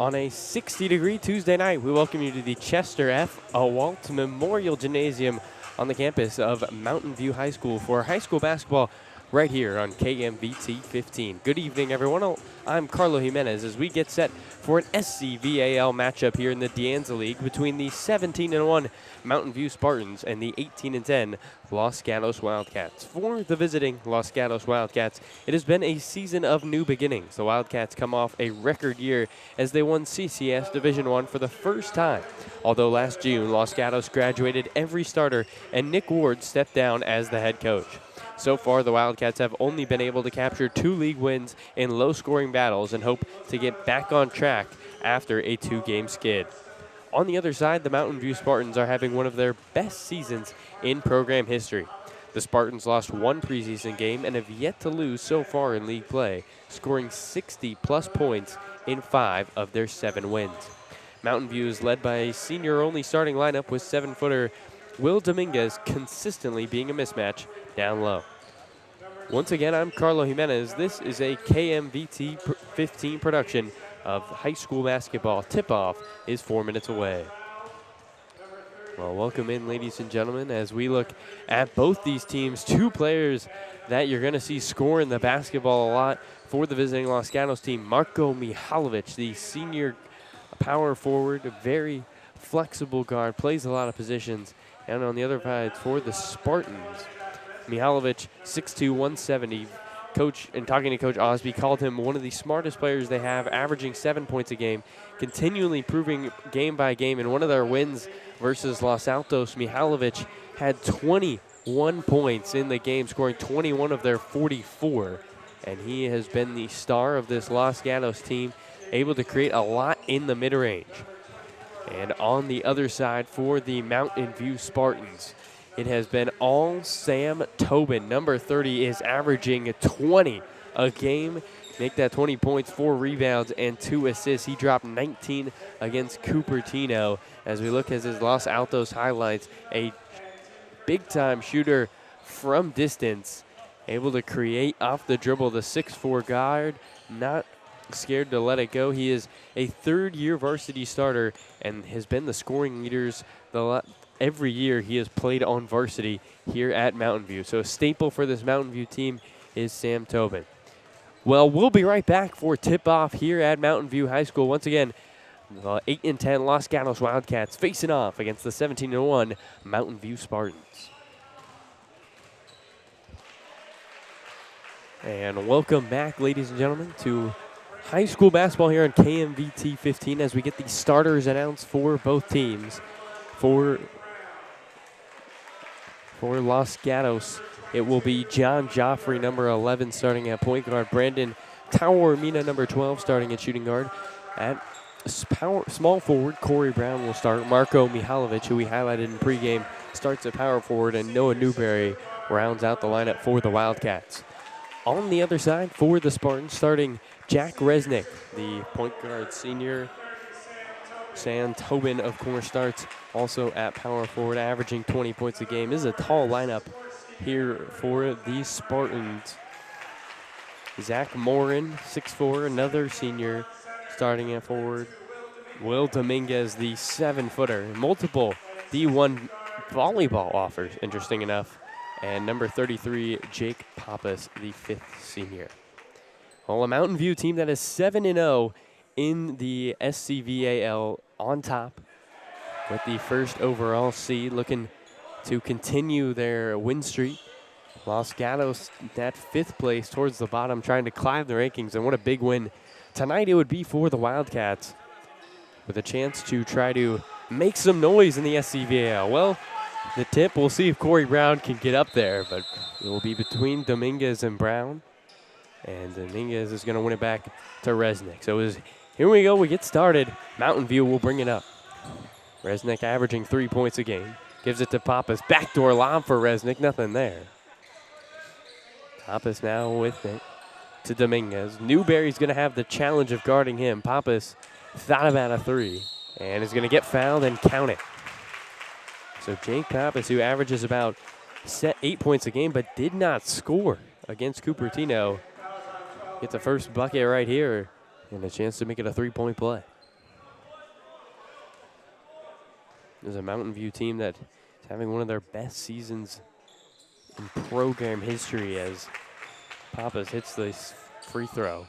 On a 60-degree Tuesday night, we welcome you to the Chester F. Awalt Memorial Gymnasium on the campus of Mountain View High School for high school basketball right here on KMVT15. Good evening, everyone. I'm Carlo Jimenez as we get set for an SCVAL matchup here in the De Anza League between the 17-1 Mountain View Spartans and the 18-10 Los Gatos Wildcats. For the visiting Los Gatos Wildcats, it has been a season of new beginnings. The Wildcats come off a record year as they won CCS Division I for the first time. Although last June, Los Gatos graduated every starter and Nick Ward stepped down as the head coach. So far, the Wildcats have only been able to capture 2 league wins in low-scoring battles and hope to get back on track after a 2-game skid. On the other side, the Mountain View Spartans are having one of their best seasons in program history. The Spartans lost 1 preseason game and have yet to lose so far in league play, scoring 60-plus points in 5 of their 7 wins. Mountain View is led by a senior-only starting lineup with 7-footer Will Dominguez consistently being a mismatch down low. Once again, I'm Carlo Jimenez. This is a KMVT15 production of high school basketball. Tip-off is 4 minutes away. Well, welcome in, ladies and gentlemen, as we look at both these teams. 2 players that you're going to see scoring the basketball a lot for the visiting Los Gatos team. Marko Mihalovic, the senior power forward, a very flexible guard, plays a lot of positions. And on the other side for the Spartans, Mihalovic, 6'2", 170. Coach, and talking to Coach Osby, called him one of the smartest players they have, averaging 7 points a game, continually improving game by game. In one of their wins versus Los Altos, Mihalovic had 21 points in the game, scoring 21 of their 44. And he has been the star of this Los Gatos team, able to create a lot in the mid-range. And on the other side for the Mountain View Spartans, it has been all Sam Tobin. Number 30 is averaging 20 a game. Make that 20 points, 4 rebounds, and 2 assists. He dropped 19 against Cupertino. As we look at his Los Altos highlights, a big-time shooter from distance, able to create off the dribble. The 6'4" guard, not scared to let it go. He is a third-year varsity starter and has been the scoring leaders every year he has played on varsity here at Mountain View. So a staple for this Mountain View team is Sam Tobin. Well, we'll be right back for tip-off here at Mountain View High School. Once again, the 8-10 Los Gatos Wildcats facing off against the 17-1 Mountain View Spartans. And welcome back, ladies and gentlemen, to high school basketball here on KMVT 15 as we get the starters announced for both teams. For Los Gatos, it will be John Joffrey, number 11, starting at point guard. Brandon Taormina, number 12, starting at shooting guard. At small forward, Corey Brown will start. Marko Mihalovic, who we highlighted in pregame, starts at power forward, and Noah Newberry rounds out the lineup for the Wildcats. On the other side, for the Spartans, starting Jack Resnick, the point guard senior. Sam Tobin, of course, starts also at power forward, averaging 20 points a game. This is a tall lineup here for the Spartans. Zach Morin, 6'4", another senior, starting at forward. Will Dominguez, the 7-footer. Multiple D1 volleyball offers, interesting enough. And number 33, Jake Pappas, the 5th senior. Well, a Mountain View team that is 7-0 in the SCVAL on top with the first overall seed, looking to continue their win streak. Los Gatos at 5th place towards the bottom, trying to climb the rankings, and what a big win tonight it would be for the Wildcats, with a chance to try to make some noise in the SCVAL. Well, the tip, we'll see if Corey Brown can get up there, but it will be between Dominguez and Brown. And Dominguez is going to win it back to Resnick. So here we go, we get started. Mountain View will bring it up. Resnick averaging 3 points a game. Gives it to Pappas. Backdoor lob for Resnick, nothing there. Pappas now with it to Dominguez. Newberry's going to have the challenge of guarding him. Pappas thought about a 3 and is going to get fouled and count it. So Jake Pappas, who averages about 8 points a game but did not score against Cupertino, gets the first bucket right here and a chance to make it a 3-point play. There's a Mountain View team that is having one of their best seasons in program history as Pappas hits this free throw.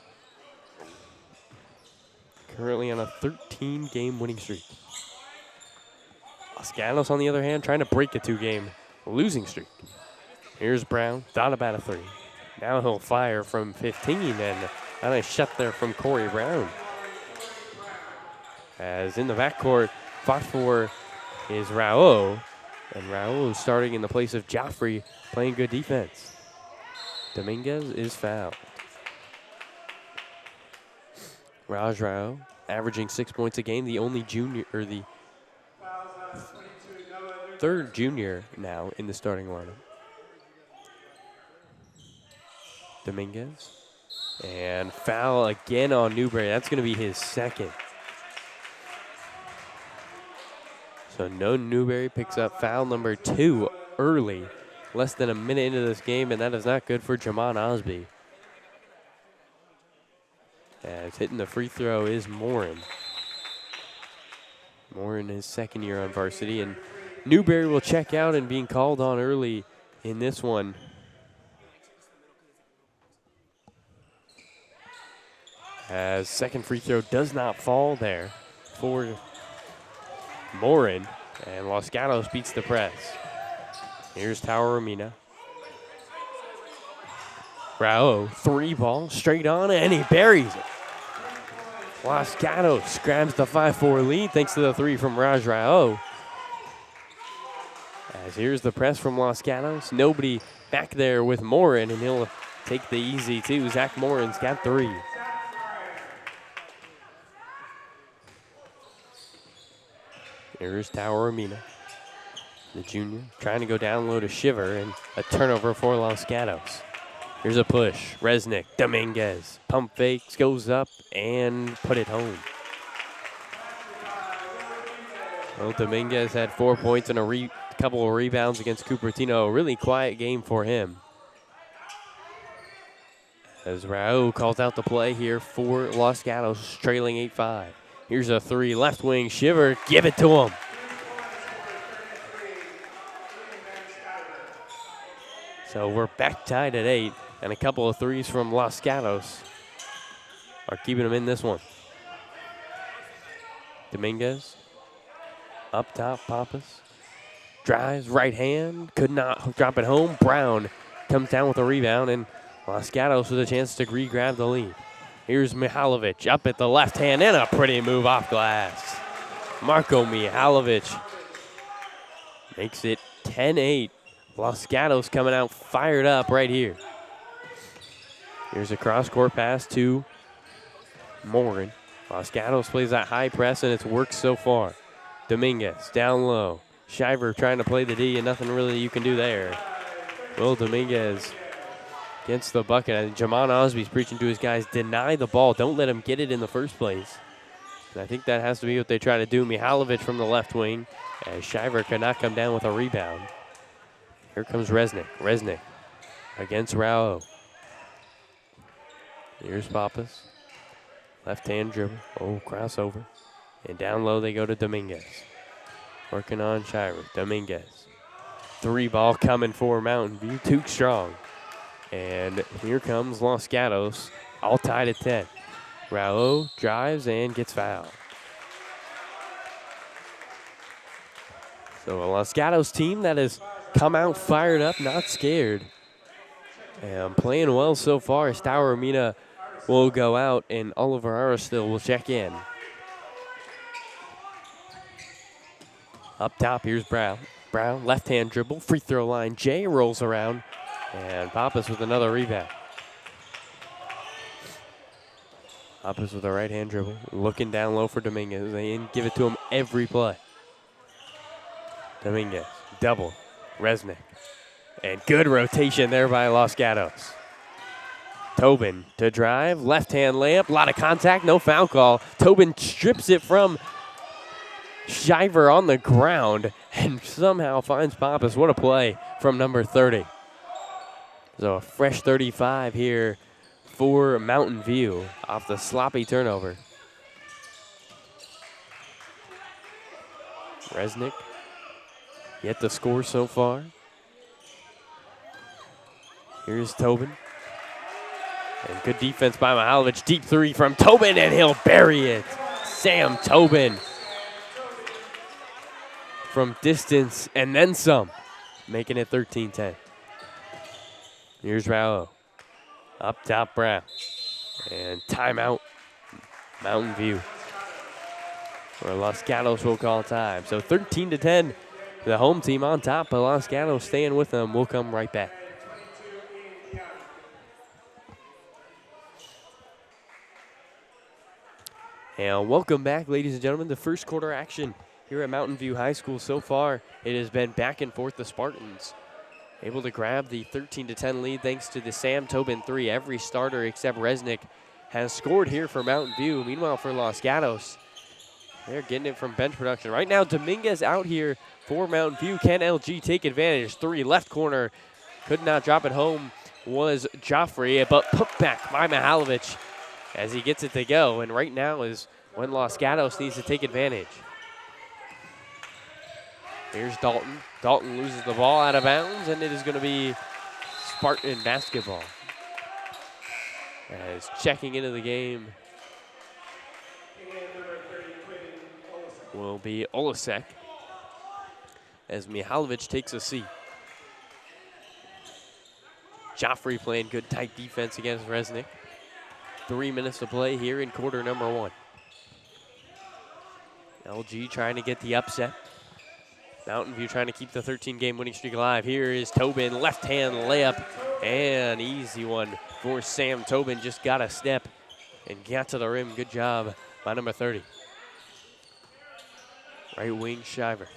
Currently on a 13-game winning streak. Los Gatos, on the other hand, trying to break a 2-game losing streak. Here's Brown, thought about a 3. Now he'll fire from 15, and a nice shot there from Corey Brown. As in the backcourt, fought for is Raul, and Raul is starting in the place of Joffrey, playing good defense. Dominguez is fouled. Raj Raul averaging 6 points a game, the only junior, or the third junior now in the starting lineup. Dominguez. And foul again on Newberry. That's going to be his second. So no Newberry picks up foul number 2 early. Less than a minute into this game, and that is not good for Jamon Osby. As hitting the free throw is Morin. Morin, his second year on varsity, and Newberry will check out and being called on early in this one. As second free throw does not fall there for Morin, and Los Gatos beats the press. Here's Tower Romina. Rao, 3 ball, straight on, and he buries it. Los Gatos grabs the 5-4 lead thanks to the 3 from Raj Rao. As here's the press from Los Gatos. Nobody back there with Morin, and he'll take the easy 2. Zach Morin's got 3. Here's Tower Romina, the junior, trying to go down low to Shiver, and a turnover for Los Gatos. Here's a push. Resnick, Dominguez, pump fakes, goes up, and put it home. Well, Dominguez had 4 points and a couple of rebounds against Cupertino. A really quiet game for him. As Raul calls out the play here for Los Gatos, trailing 8-5. Here's a 3, left wing, Shiver, give it to him. So we're back tied at 8, and a couple of 3s from Los Gatos are keeping them in this one. Dominguez, up top, Pappas, drives, right hand, could not drop it home. Brown comes down with a rebound, and Los Gatos with a chance to re-grab the lead. Here's Mihalovic up at the left hand, and a pretty move off glass. Marko Mihalovic makes it 10-8. Los Gatos coming out fired up right here. Here's a cross-court pass to Morin. Los Gatos plays that high press, and it's worked so far. Dominguez down low. Shiver trying to play the D, and nothing really you can do there. Will Dominguez gets the bucket. And Jamon Osby's preaching to his guys, deny the ball. Don't let him get it in the first place. And I think that has to be what they try to do. Mihalovic from the left wing, as Shiver could not come down with a rebound. Here comes Resnick. Resnick against Rao. Here's Pappas. Left hand dribble. Oh, crossover. And down low they go to Dominguez. Working on Shiver. Dominguez. 3 ball coming for Mountain View. Too strong. And here comes Los Gatos, all tied at 10. Rao drives and gets fouled. So a Los Gatos team that has come out fired up, not scared. And playing well so far. Tower Romina will go out, and Oliver Arstill will check in. Up top, here's Brown. Brown, left-hand dribble, free throw line. Jay rolls around. And Pappas with another rebound. Pappas with a right-hand dribble. Looking down low for Dominguez. They give it to him every play. Dominguez, double. Resnick. And good rotation there by Los Gatos. Tobin to drive. Left-hand layup. A lot of contact. No foul call. Tobin strips it from Shiver on the ground and somehow finds Pappas. What a play from number 30. So a fresh 35 here for Mountain View off the sloppy turnover. Resnick yet to score so far. Here's Tobin. And good defense by Mihalovic. Deep three from Tobin, and he'll bury it. Sam Tobin from distance and then some, making it 13-10. Here's Rallo. Up top, Brown. And timeout, Mountain View. Or Los Gatos will call time. So 13-10, the home team on top, but Los Gatos staying with them. We'll come right back. And welcome back, ladies and gentlemen, to first quarter action here at Mountain View High School. So far, it has been back and forth. The Spartans able to grab the 13-10 lead thanks to the Sam Tobin three. Every starter except Resnick has scored here for Mountain View. Meanwhile, for Los Gatos, they're getting it from bench production. Right now, Dominguez out here for Mountain View. Can LG take advantage? Three, left corner. Could not drop it home was Joffrey, but put back by Mihalovic as he gets it to go. And right now is when Los Gatos needs to take advantage. Here's Dalton. Dalton loses the ball out of bounds, and it is going to be Spartan basketball. As checking into the game will be Olasek as Mihalovic takes a seat. Joffrey playing good tight defense against Resnick. 3 minutes to play here in quarter number one. LG trying to get the upset. Mountain View trying to keep the 13-game winning streak alive. Here is Tobin, left-hand layup, and easy one for Sam Tobin. Just got a step and got to the rim. Good job by number 30. Right wing, Shiver.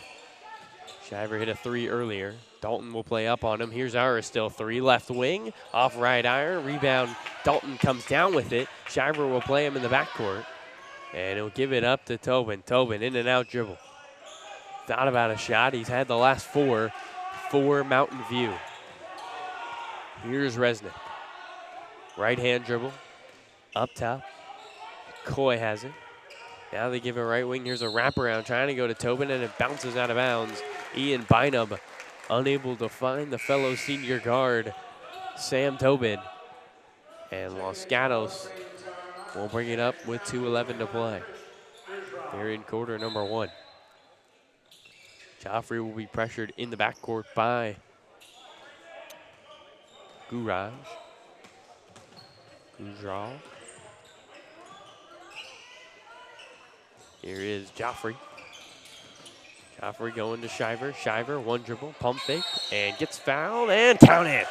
Shiver hit a three earlier. Dalton will play up on him. Here's Aristil, three, left wing, off right iron, rebound. Dalton comes down with it. Shiver will play him in the backcourt, and he'll give it up to Tobin. Tobin, in and out dribble. Thought about a shot. He's had the last four for Mountain View. Here's Resnick. Right-hand dribble, up top. Coy has it. Now they give it right wing. Here's a wraparound trying to go to Tobin, and it bounces out of bounds. Ian Bynum unable to find the fellow senior guard, Sam Tobin. And Los Gatos will bring it up with 2:11 to play. They're in quarter number one. Joffrey will be pressured in the backcourt by Gujral. Here is Joffrey. Joffrey going to Shiver. Shiver, one dribble, pump fake, and gets fouled, and count it.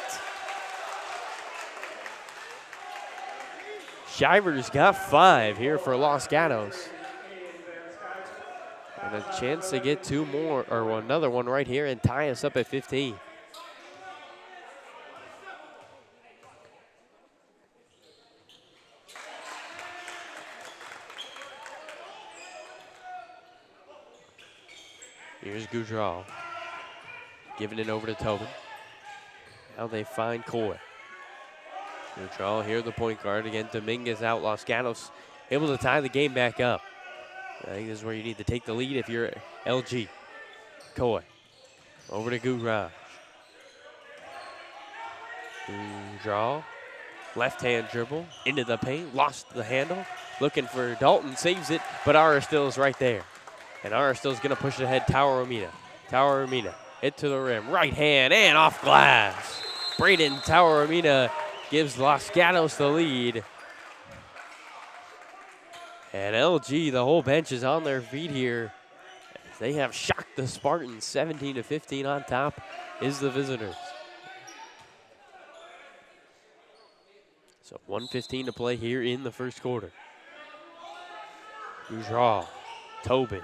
Shiver's got 5 here for Los Gatos. And a chance to get two more, or another one right here and tie us up at 15. Here's Gujral, giving it over to Tobin. Now they find Coy. Gujral here, the point guard. Again, Dominguez out. Los Gatos able to tie the game back up. I think this is where you need to take the lead if you're LG. Coy over to Gujral. Gujral, left-hand dribble into the paint, lost the handle. Looking for Dalton, saves it, but Aristil is right there. And Aristil's going to push it ahead. Tower Amina, hit to the rim. Right hand and off glass. Braden Tower Amina gives Los Gatos the lead. And LG, the whole bench is on their feet here. They have shocked the Spartans. 17-15 on top is the visitors. So 1:15 to play here in the first quarter. Gujral, Tobin.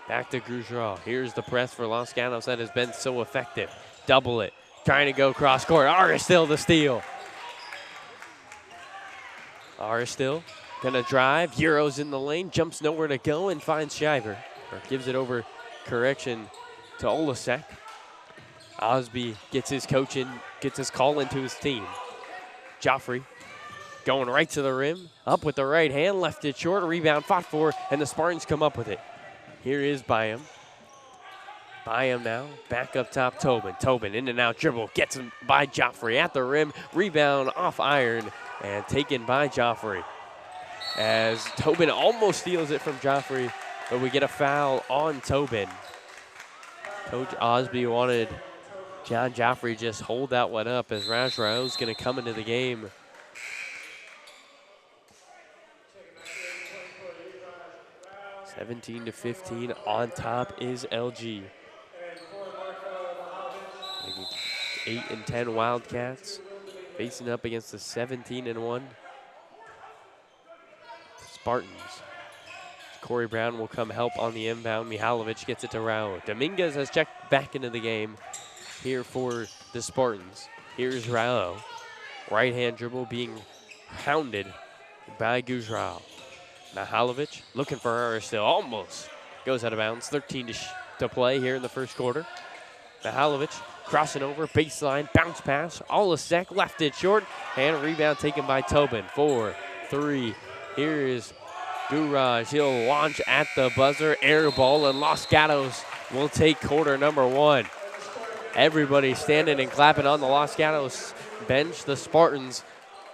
Back to Gujral. Here's the press for Los Gatos that has been so effective. Double it. Trying to go cross court. Aristil the steal. Aristil gonna drive. Euros in the lane. Jumps nowhere to go and finds Shiver. Or gives it over, correction, to Olasek. Osby gets his coach in, gets his call into his team. Joffrey going right to the rim. Up with the right hand. Left it short. Rebound fought for, and the Spartans come up with it. Here is Byam. Byam now, back up top, Tobin. Tobin in and out, dribble, gets him by Joffrey at the rim, rebound off iron, and taken by Joffrey. As Tobin almost steals it from Joffrey, but we get a foul on Tobin. Coach Osby wanted John Joffrey just hold that one up as Raj Rao's going to come into the game. (17-15) on top is LG. 8-10 Wildcats facing up against the 17-1 Spartans. Corey Brown will come help on the inbound. Mihalovic gets it to Rao. Dominguez has checked back into the game here for the Spartans. Here's Rao. Right-hand dribble being hounded by Gujral. Mihalovic looking for her still. Almost goes out of bounds. 13 to play here in the first quarter. Mihalovic crossing over, baseline, bounce pass. Olasek left it short, and rebound taken by Tobin. 4-3. Here is Guraj. He'll launch at the buzzer, air ball, and Los Gatos will take quarter number 1. Everybody standing and clapping on the Los Gatos bench. The Spartans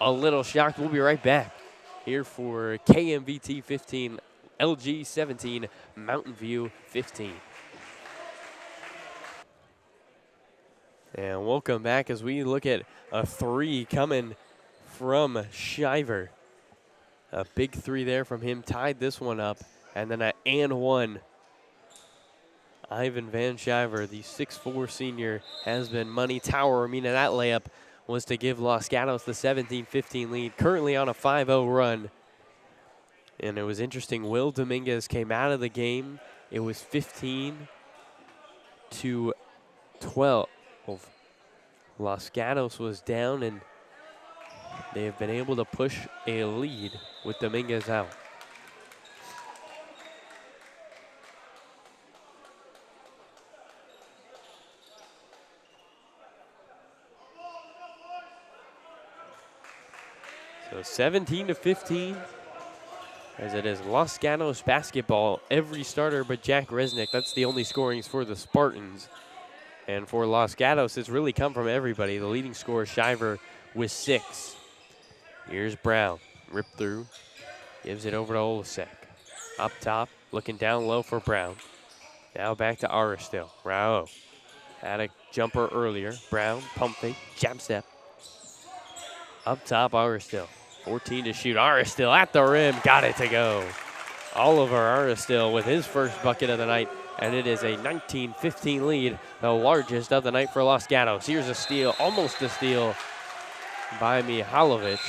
a little shocked. We'll be right back here for KMVT 15, LG 17, Mountain View 15. And welcome back as we look at a 3 coming from Shiver. A big 3 there from him, tied this one up. And then an and 1. Ivan Van Shiver, the 6'4" senior, has been money. Tower, that layup was to give Los Gatos the 17-15 lead, currently on a 5-0 run. And it was interesting, Will Dominguez came out of the game. It was 15-12. Los Gatos was down, and they have been able to push a lead with Dominguez out. So 17-15, as it is Los Gatos basketball. Every starter but Jack Resnick. That's the only scorings for the Spartans. And for Los Gatos, it's really come from everybody. The leading scorer, Shiver, with 6. Here's Brown, rip through, gives it over to Olasek. Up top, looking down low for Brown. Now back to Aristil. Rao had a jumper earlier. Brown, pump fake, jab step. Up top, Aristil. 14 to shoot. Aristil at the rim, got it to go. Oliver Aristil with his first bucket of the night, and it is a 19-15 lead, the largest of the night for Los Gatos. Here's a steal, almost a steal by Mihalovic.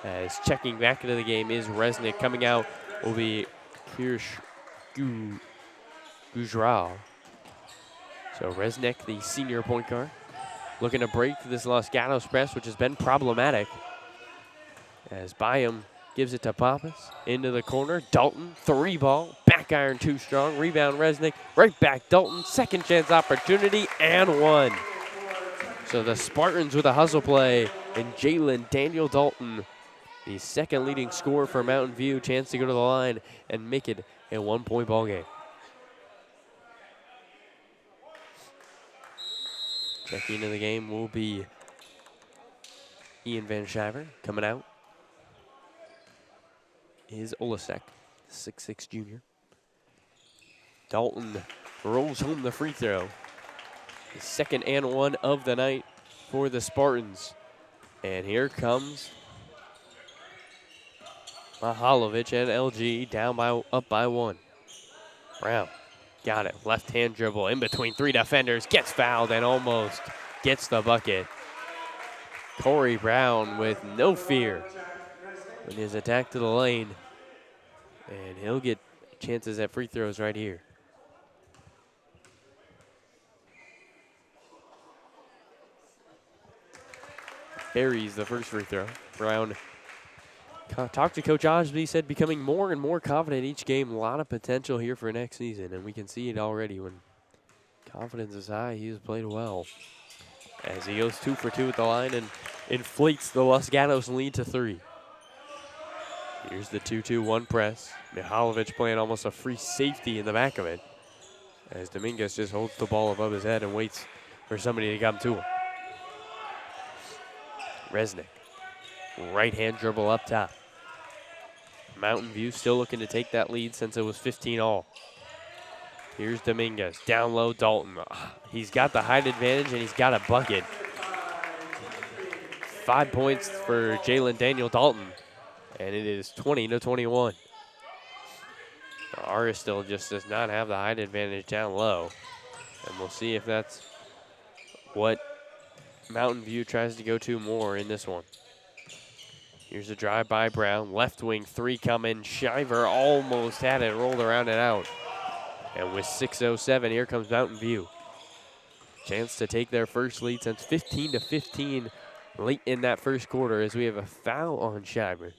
As checking back into the game is Resnick. Coming out will be Gujral. So Resnick, the senior point guard, looking to break this Los Gatos press, which has been problematic. As Byam gives it to Pappas, into the corner. Dalton, 3-ball, back iron too strong. Rebound Resnick, right back Dalton. Second chance opportunity, and 1. So the Spartans with a hustle play, and Jalen Daniel Dalton, the second leading scorer for Mountain View, chance to go to the line and make it a 1-point ball game. Checking into the game will be Ian Van Shiver. Coming out is Olasek, 6'6" junior. Dalton rolls home the free throw. The second and 1 of the night for the Spartans. And here comes Mihalovic and LG up by 1. Brown got it, left-hand dribble in between 3 defenders, gets fouled and almost gets the bucket. Corey Brown with no fear in his attack to the lane, and he'll get chances at free throws right here. Carries the first free throw. Brown talked to Coach Osby, said becoming more and more confident each game. A lot of potential here for next season, and we can see it already. When confidence is high, he has played well. As he goes 2 for 2 at the line and inflates the Los Gatos lead to 3. Here's the 2-2-1 press. Mihalovic playing almost a free safety in the back of it. as Dominguez just holds the ball above his head and waits for somebody to come to him. Resnick, right hand dribble up top. Mountain View still looking to take that lead since it was 15 all. Here's Dominguez, down low Dalton. He's got the height advantage and he's got a bucket. 5 points for Jalen Daniel Dalton, and it is 20-21. Aris still just does not have the height advantage down low, and we'll see if that's what Mountain View tries to go to more in this one. Here's a drive by Brown, left wing three coming. Shiver almost had it, rolled around and out. And with 6:07, here comes Mountain View. Chance to take their first lead since 15-15 late in that first quarter as we have a foul on Shiver.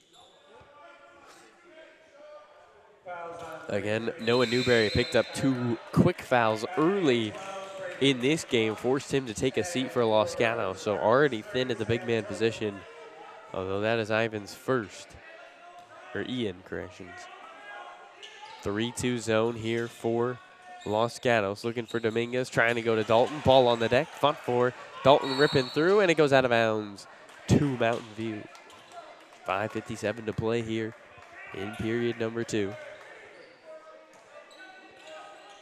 Again, Noah Newberry picked up 2 quick fouls early in this game, forced him to take a seat for Los Gatos, so already thin at the big man position, although that is Ivan's first, or Ian, corrections. 3-2 zone here for Los Gatos, looking for Dominguez, trying to go to Dalton, ball on the deck, front four, Dalton ripping through, and it goes out of bounds to Mountain View. 5:57 to play here in period number 2.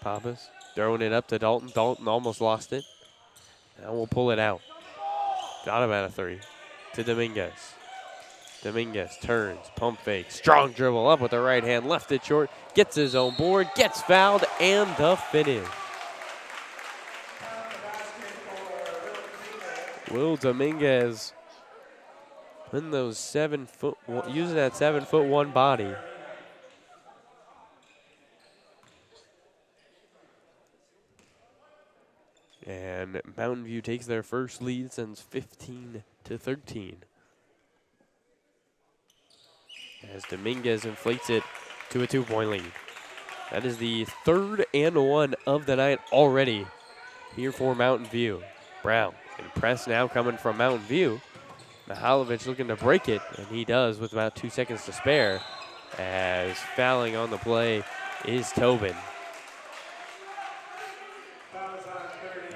Pappas throwing it up to Dalton. Dalton almost lost it. Now we'll pull it out. Got him at a 3 to Dominguez. Dominguez turns, pump fake, strong dribble up with the right hand, left it short, gets his own board, gets fouled, and the finish. Will Dominguez putting those 7 foot, using that 7'1" body. And Mountain View takes their first lead since 15-13. As Dominguez inflates it to a 2-point lead. That is the 3rd and 1 of the night already here for Mountain View. Brown and press now coming from Mountain View. Mihalovic looking to break it, and he does with about 2 seconds to spare, as fouling on the play is Tobin.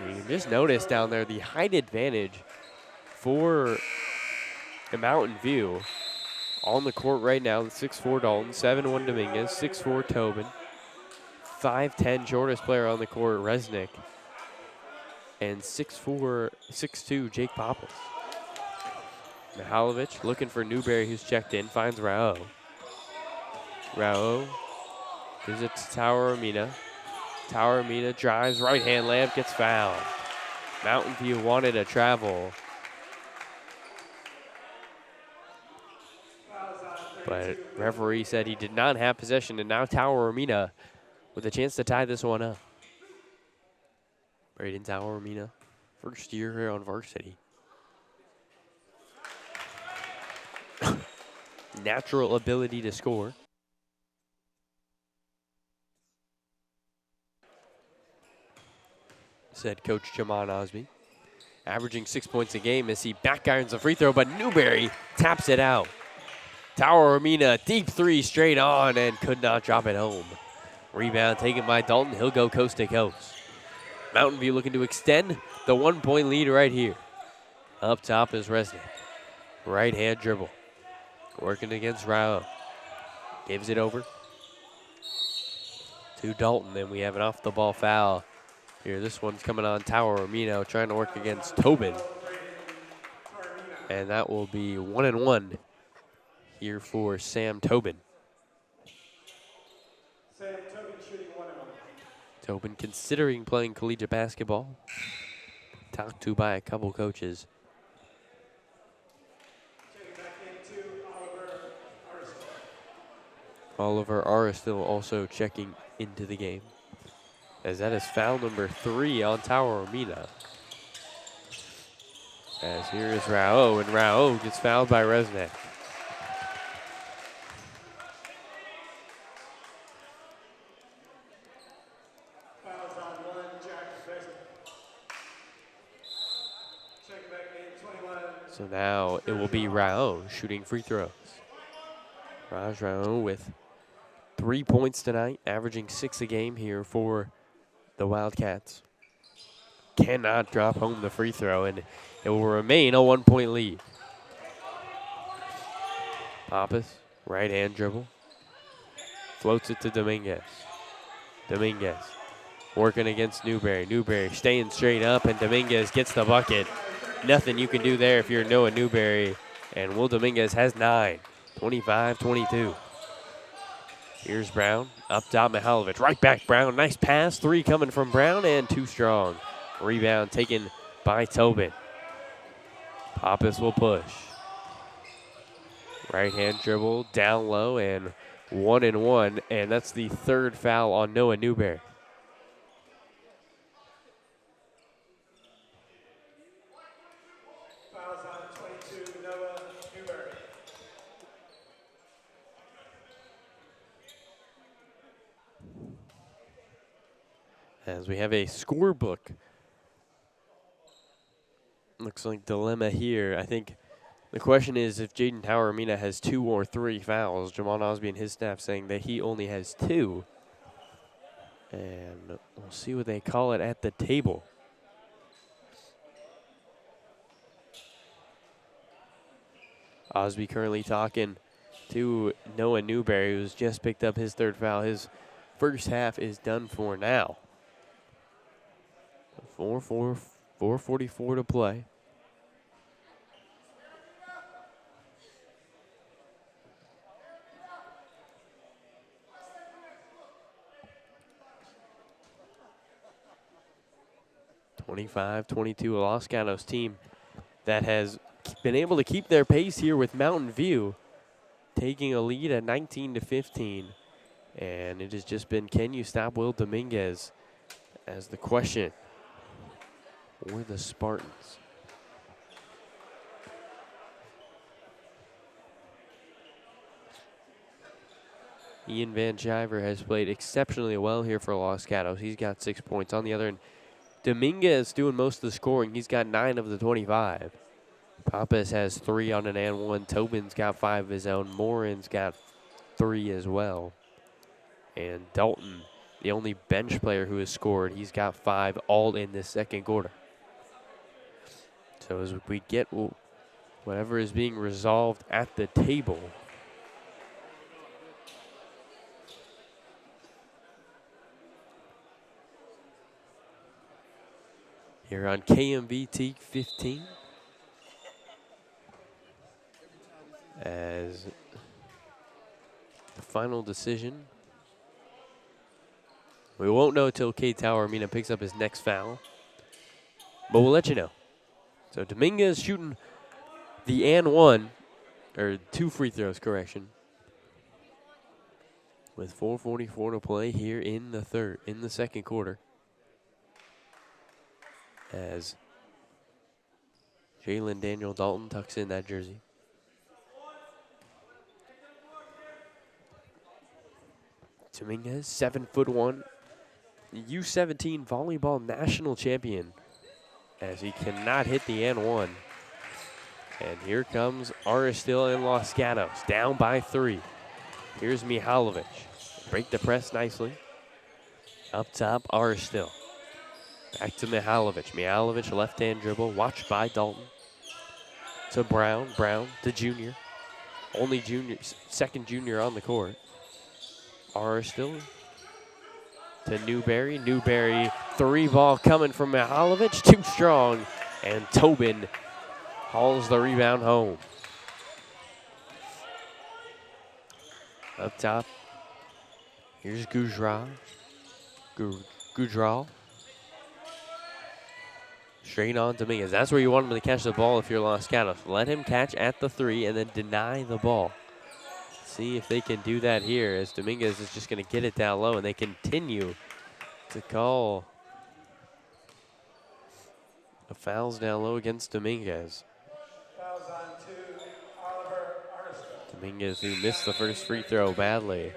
You can just notice down there the height advantage for the Mountain View. On the court right now, 6'4" Dalton, 7'1" Dominguez, 6'4" Tobin, 5'10" shortest player on the court, Resnick, and 6'2" Jake Pappas. Mihalovic looking for Newberry, who's checked in, finds Rao. Rao gives it to Tower Amina. Tower Amina drives, right hand layup, gets fouled. Mountain View wanted a travel, but referee said he did not have possession, and now Tower Amina with a chance to tie this one up. Braden Tower Amina, first year here on varsity. Natural ability to score. Said Coach Jaman Osby. Averaging 6 points a game as he back irons the free throw, but Newberry taps it out. Tower Amina, deep 3 straight on and could not drop it home. Rebound taken by Dalton. He'll go coast to coast. Mountain View looking to extend the 1-point lead right here. Up top is Resnick. Right hand dribble. Working against Rao. Gives it over to Dalton, and we have an off the ball foul. Here, this one's coming on Tower Amino, trying to work against Tobin. And that will be 1-1 here for Sam Tobin. Sam Tobin shooting 1-1. Tobin considering playing collegiate basketball. Talked to by a couple coaches. Checking back into Oliver Aristil also checking into the game, as that is foul number 3 on Tower Amina. As here is Rao, and Rao gets fouled by Resnick. Fouls on 1, Jack Besson. Checking back in 21. So now it will be Rao shooting free throws. Raj Rao with 3 points tonight, averaging 6 a game here for the Wildcats cannot drop home the free throw, and it will remain a 1-point lead. Pappas, right hand dribble. Floats it to Dominguez. Dominguez working against Newberry. Newberry staying straight up, and Dominguez gets the bucket. Nothing you can do there if you're Noah Newberry. And Will Dominguez has 9, 25-22. Here's Brown, up top Mihalovic. Right back Brown, nice pass. 3 coming from Brown, and too strong. Rebound taken by Tobin. Pappas will push. Right hand dribble, down low, and 1-1, and that's the 3rd foul on Noah Newberry. Fouls on 22, Noah Newberry. As we have a scorebook. Looks like dilemma here. I think the question is if Jaden Tower-Amina has 2 or 3 fouls. Jamal Osby and his staff saying that he only has 2. And we'll see what they call it at the table. Osby currently talking to Noah Newberry, who's just picked up his 3rd foul. His first half is done for now. 4:44 to play. (25-22), a Los Gatos team that has been able to keep their pace here with Mountain View, taking a lead at 19-15. And it has just been, can you stop Will Dominguez as the question for the Spartans. Ian Van Shiver has played exceptionally well here for Los Gatos. He's got 6 points. On the other end, Dominguez doing most of the scoring. He's got 9 of the 25. Pappas has 3 on an and 1. Tobin's got 5 of his own. Morin's got 3 as well. And Dalton, the only bench player who has scored, he's got 5 all in this second quarter. So as we get whatever is being resolved at the table, here on KMVT 15, as the final decision. We won't know till K Tower-Amina picks up his next foul, but we'll let you know. So Dominguez shooting the and 1, or 2 free throws, correction, with 4:44 to play here in the second quarter. As Jalen Daniel Dalton tucks in that jersey. Dominguez, 7'1", U17 volleyball national champion, as he cannot hit the and 1. And here comes Aristil and Los Gatos, down by 3. Here's Mihalovic. Break the press nicely. Up top, Aristil. Back to Mihalovic. Mihalovic, left-hand dribble, watched by Dalton. To Brown. Brown to Junior. Only junior, second junior on the court. Aristil to Newberry. Newberry, 3-ball coming from Mihalovic. Too strong. And Tobin hauls the rebound home. Up top, here's Gujral. Straight on Dominguez. That's where you want him to catch the ball if you're Los Gatos. Let him catch at the 3 and then deny the ball. See if they can do that here, as Dominguez is just going to get it down low, and they continue to call the fouls down low against Dominguez. Fouls on 2, Oliver Aristil. Dominguez, who missed the first free throw badly.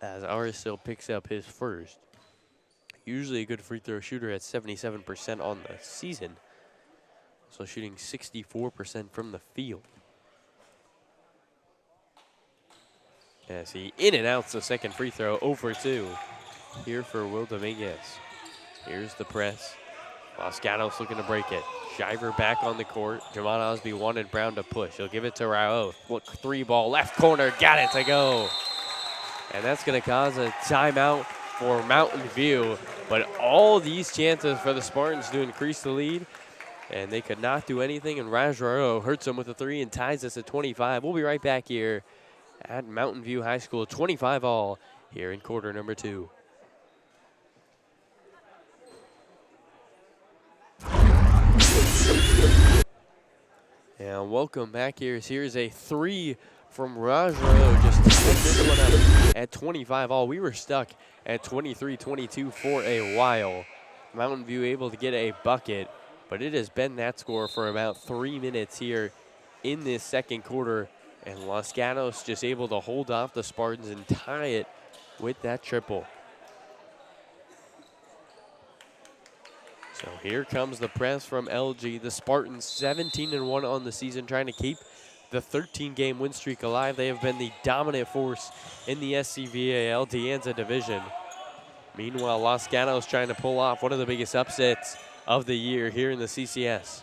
As Aristil picks up his first. Usually a good free throw shooter at 77% on the season. So shooting 64% from the field. as he in and outs the second free throw, 0 for 2 here for Will Dominguez. Here's the press. Los Gatos looking to break it. Shiver back on the court. Jamon Osby wanted Brown to push. He'll give it to Rao. Look, 3 ball, left corner, got it to go. And that's going to cause a timeout for Mountain View. But all these chances for the Spartans to increase the lead, and they could not do anything. And Raj Rao hurts them with a 3 and ties us at 25. We'll be right back here at Mountain View High School, 25 all here in quarter number 2. And welcome back here. Here's a 3 from Raj Rao. Just took this one up at 25 all. We were stuck at 23-22 for a while. Mountain View able to get a bucket, but it has been that score for about 3 minutes here in this second quarter. And Los Gatos just able to hold off the Spartans and tie it with that triple. So here comes the press from LG. The Spartans 17-1 on the season, trying to keep the 13-game win streak alive. They have been the dominant force in the SCVAL De Anza division. Meanwhile, Los Gatos trying to pull off one of the biggest upsets of the year here in the CCS.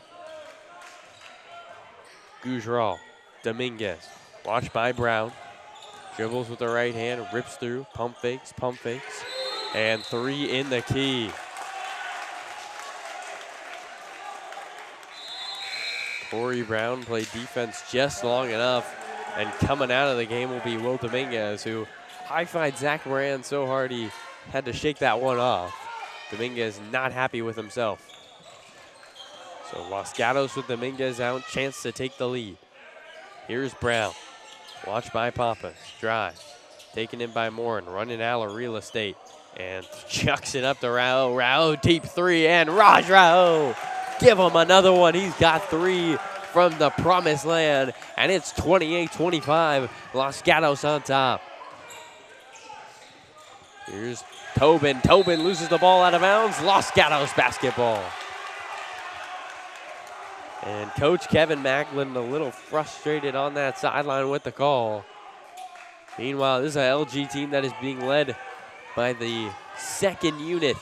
Gujral, Dominguez, watched by Brown. Dribbles with the right hand, rips through, pump fakes, and 3 in the key. Corey Brown played defense just long enough, and coming out of the game will be Will Dominguez, who high-fived Zach Moran so hard he had to shake that one off. Dominguez not happy with himself. So Los Gatos with Dominguez out, chance to take the lead. Here's Brown, watched by Pappas, drive, taken in by Moran, running out of real estate, and chucks it up to Rao. Rao, deep 3, and Raj Rao. Give him another one. He's got 3 from the promised land, and it's 28-25. Los Gatos on top. Here's Tobin. Tobin loses the ball out of bounds. Los Gatos basketball. And Coach Kevin Macklin a little frustrated on that sideline with the call. Meanwhile, this is an LG team that is being led by the second unit,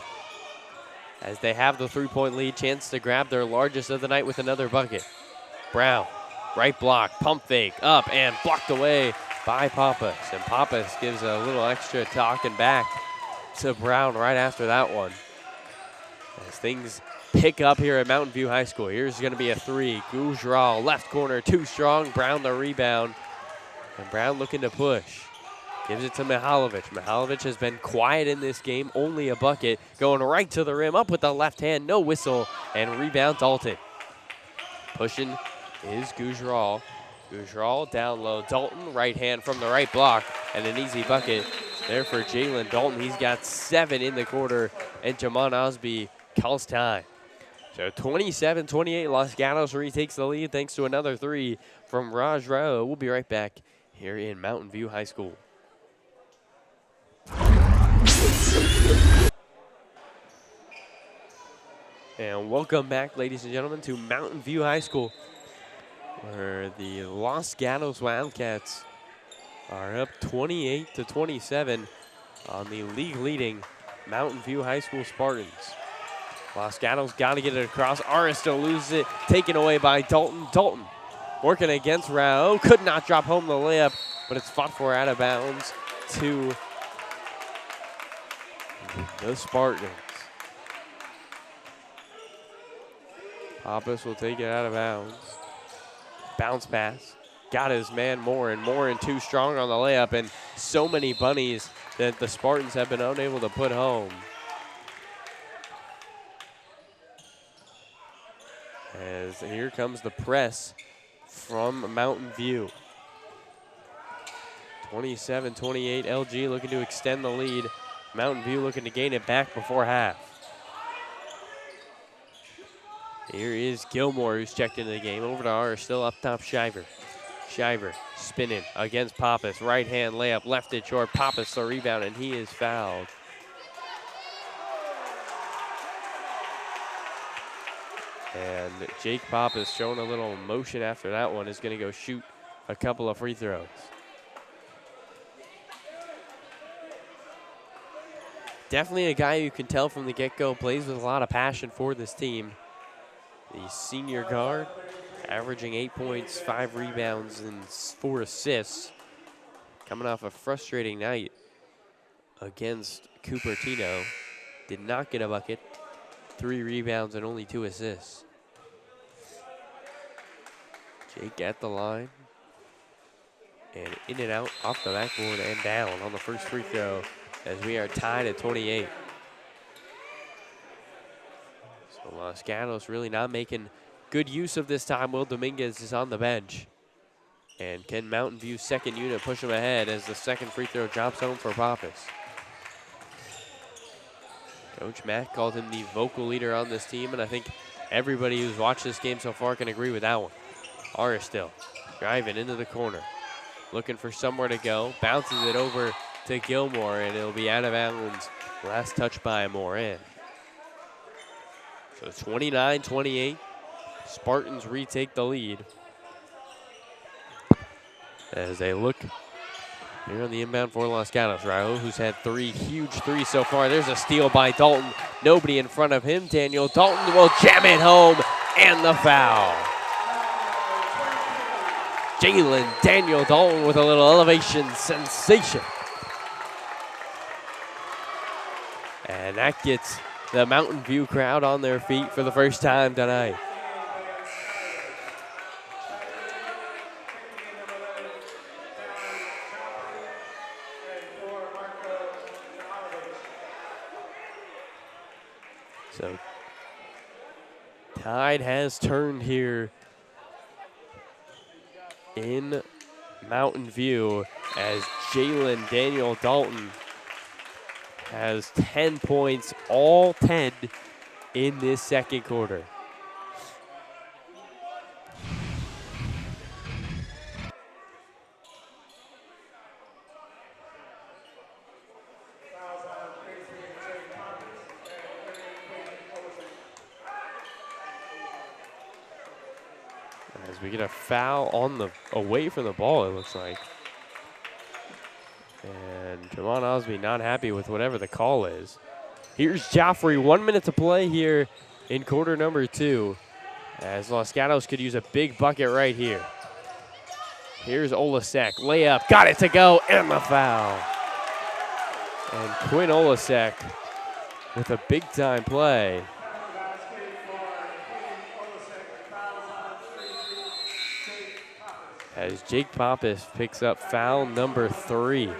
as they have the 3-point lead, chance to grab their largest of the night with another bucket. Brown, right block, pump fake, up and blocked away by Pappas. And Pappas gives a little extra talking back to Brown right after that one. As things pick up here at Mountain View High School. Here's going to be a 3. Gujral, left corner, too strong. Brown the rebound. And Brown looking to push. Gives it to Mihalovic. Mihalovic has been quiet in this game, only a bucket. Going right to the rim, up with the left hand, no whistle, and rebound Dalton. Pushing is Gujral. Gujral down low. Dalton, right hand from the right block, and an easy bucket there for Jalen Dalton. He's got 7 in the quarter, and Jamon Osby calls time. So 27-28, Los Gatos retakes the lead thanks to another 3 from Raj Rao. We'll be right back here in Mountain View High School. And welcome back, ladies and gentlemen, to Mountain View High School, where the Los Gatos Wildcats are up 28-27 on the league-leading Mountain View High School Spartans. Los Gatos got to get it across. Aristo loses it, taken away by Dalton. Dalton working against Rao, could not drop home the layup, but it's fought for out of bounds to the Spartans. Pappas will take it out of bounds. Bounce pass. Got his man Morin. Morin too strong on the layup, and so many bunnies that the Spartans have been unable to put home. As here comes the press from Mountain View. 27-28, LG looking to extend the lead. Mountain View looking to gain it back before half. Here is Gilmore, who's checked into the game. Over to R, still up top, Shiver. Shiver spinning against Pappas. Right hand layup, left it short. Pappas the rebound, and he is fouled. And Jake Pappas showing a little motion after that one, is going to go shoot a couple of free throws. definitely a guy you can tell from the get-go plays with a lot of passion for this team. The senior guard, averaging 8 points, 5 rebounds, and 4 assists. Coming off a frustrating night against Cupertino. Did not get a bucket, 3 rebounds, and only 2 assists. Jake at the line. And in and out, off the backboard and down on the first free throw as we are tied at 28. So Los Gatos really not making good use of this time. Will Dominguez is on the bench. And can Mountain View's second unit push him ahead as the second free throw drops home for Pappas? Coach Mack called him the vocal leader on this team, and I think everybody who's watched this game so far can agree with that one. Aristil driving into the corner, looking for somewhere to go, bounces it over to Gilmore, and it'll be out of bounds. Last touch by Moran. So 29-28, Spartans retake the lead. As they look here on the inbound for Los Gatos. Raul, who's had 3 huge threes so far. There's a steal by Dalton. Nobody in front of him. Daniel Dalton will jam it home, and the foul. Jalen Daniel Dalton with a little elevation sensation. And that gets the Mountain View crowd on their feet for the first time tonight. So, tide has turned here in Mountain View as Jalen Daniel Dalton has 10 points, all 10 in this second quarter. As we get a foul on the away from the ball, it looks like. And Jamon Osby not happy with whatever the call is. Here's Joffrey, 1 minute to play here in quarter number 2. As Los Gatos could use a big bucket right here. Here's Olasek, layup, got it to go, and the foul. And Quinn Olasek with a big time play. As Jake Pappas picks up foul number 3.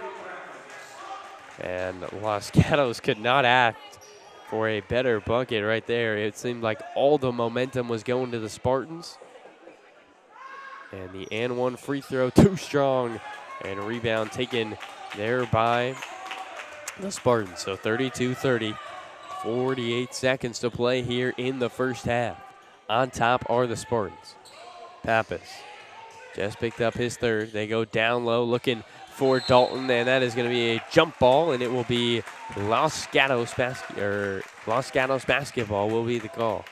And Los Gatos could not act for a better bucket right there. It seemed like all the momentum was going to the Spartans. And the and one free throw, too strong. And a rebound taken there by the Spartans. So 32-30, 48 seconds to play here in the first half. On top are the Spartans. Pappas just picked up his third. They go down low looking for Dalton, and that is going to be a jump ball, and it will be Los Gatos basketball will be the call.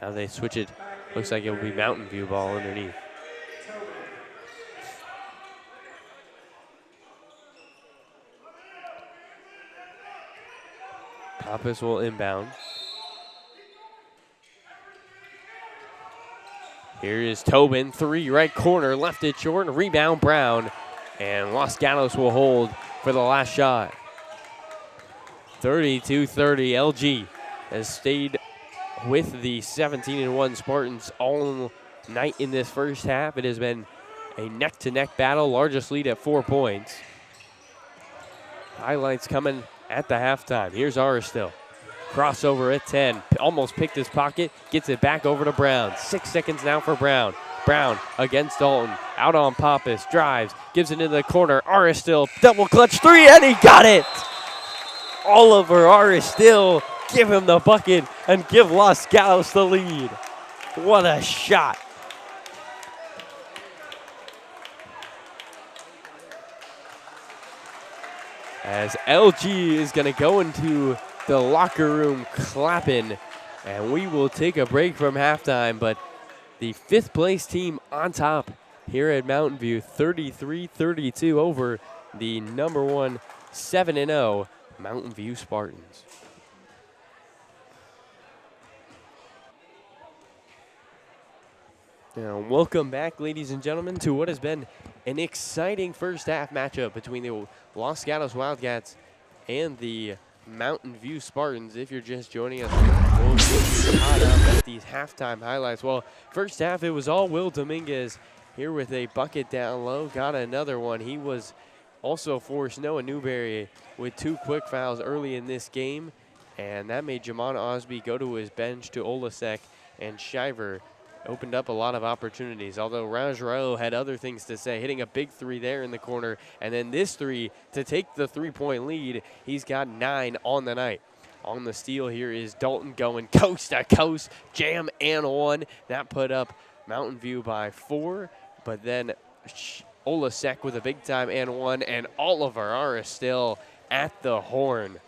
Now they switch it. Looks like it will be Mountain View ball underneath. Pappas will inbound. Here is Tobin, 3 right corner, left it short, rebound Brown, and Los Gatos will hold for the last shot. 32-30, LG has stayed with the 17-1 Spartans all night in this first half. It has been a neck-to-neck battle, largest lead at 4 points. Highlights coming at the halftime. Here's Aristil. Crossover at 10, almost picked his pocket, gets it back over to Brown. 6 seconds now for Brown. Brown against Dalton, out on Pappas, drives, gives it into the corner. Aristil, double clutch 3, and he got it! Oliver Aristil, give him the bucket and give Los Gatos the lead. What a shot. As LG is gonna go into the locker room clapping, and we will take a break from halftime, but the 5th place team on top here at Mountain View, 33-32 over the number one 7-0 Mountain View Spartans. Now, welcome back, ladies and gentlemen, to what has been an exciting first half matchup between the Los Gatos Wildcats and the Mountain View Spartans. If you're just joining us, we'll get you caught up at these halftime highlights. Well, first half, it was all Will Dominguez here with a bucket down low. Got another one. He was also forced Noah Newberry with 2 quick fouls early in this game, and that made Jamon Osby go to his bench to Olasek, and Shiver opened up a lot of opportunities, although Raj Rao had other things to say, hitting a big 3 there in the corner, and then this 3 to take the 3-point lead. He's got 9 on the night. On the steal here is Dalton going coast to coast, jam and 1. That put up Mountain View by 4, but then Olasek with a big time and 1, and Oliver are still at the horn.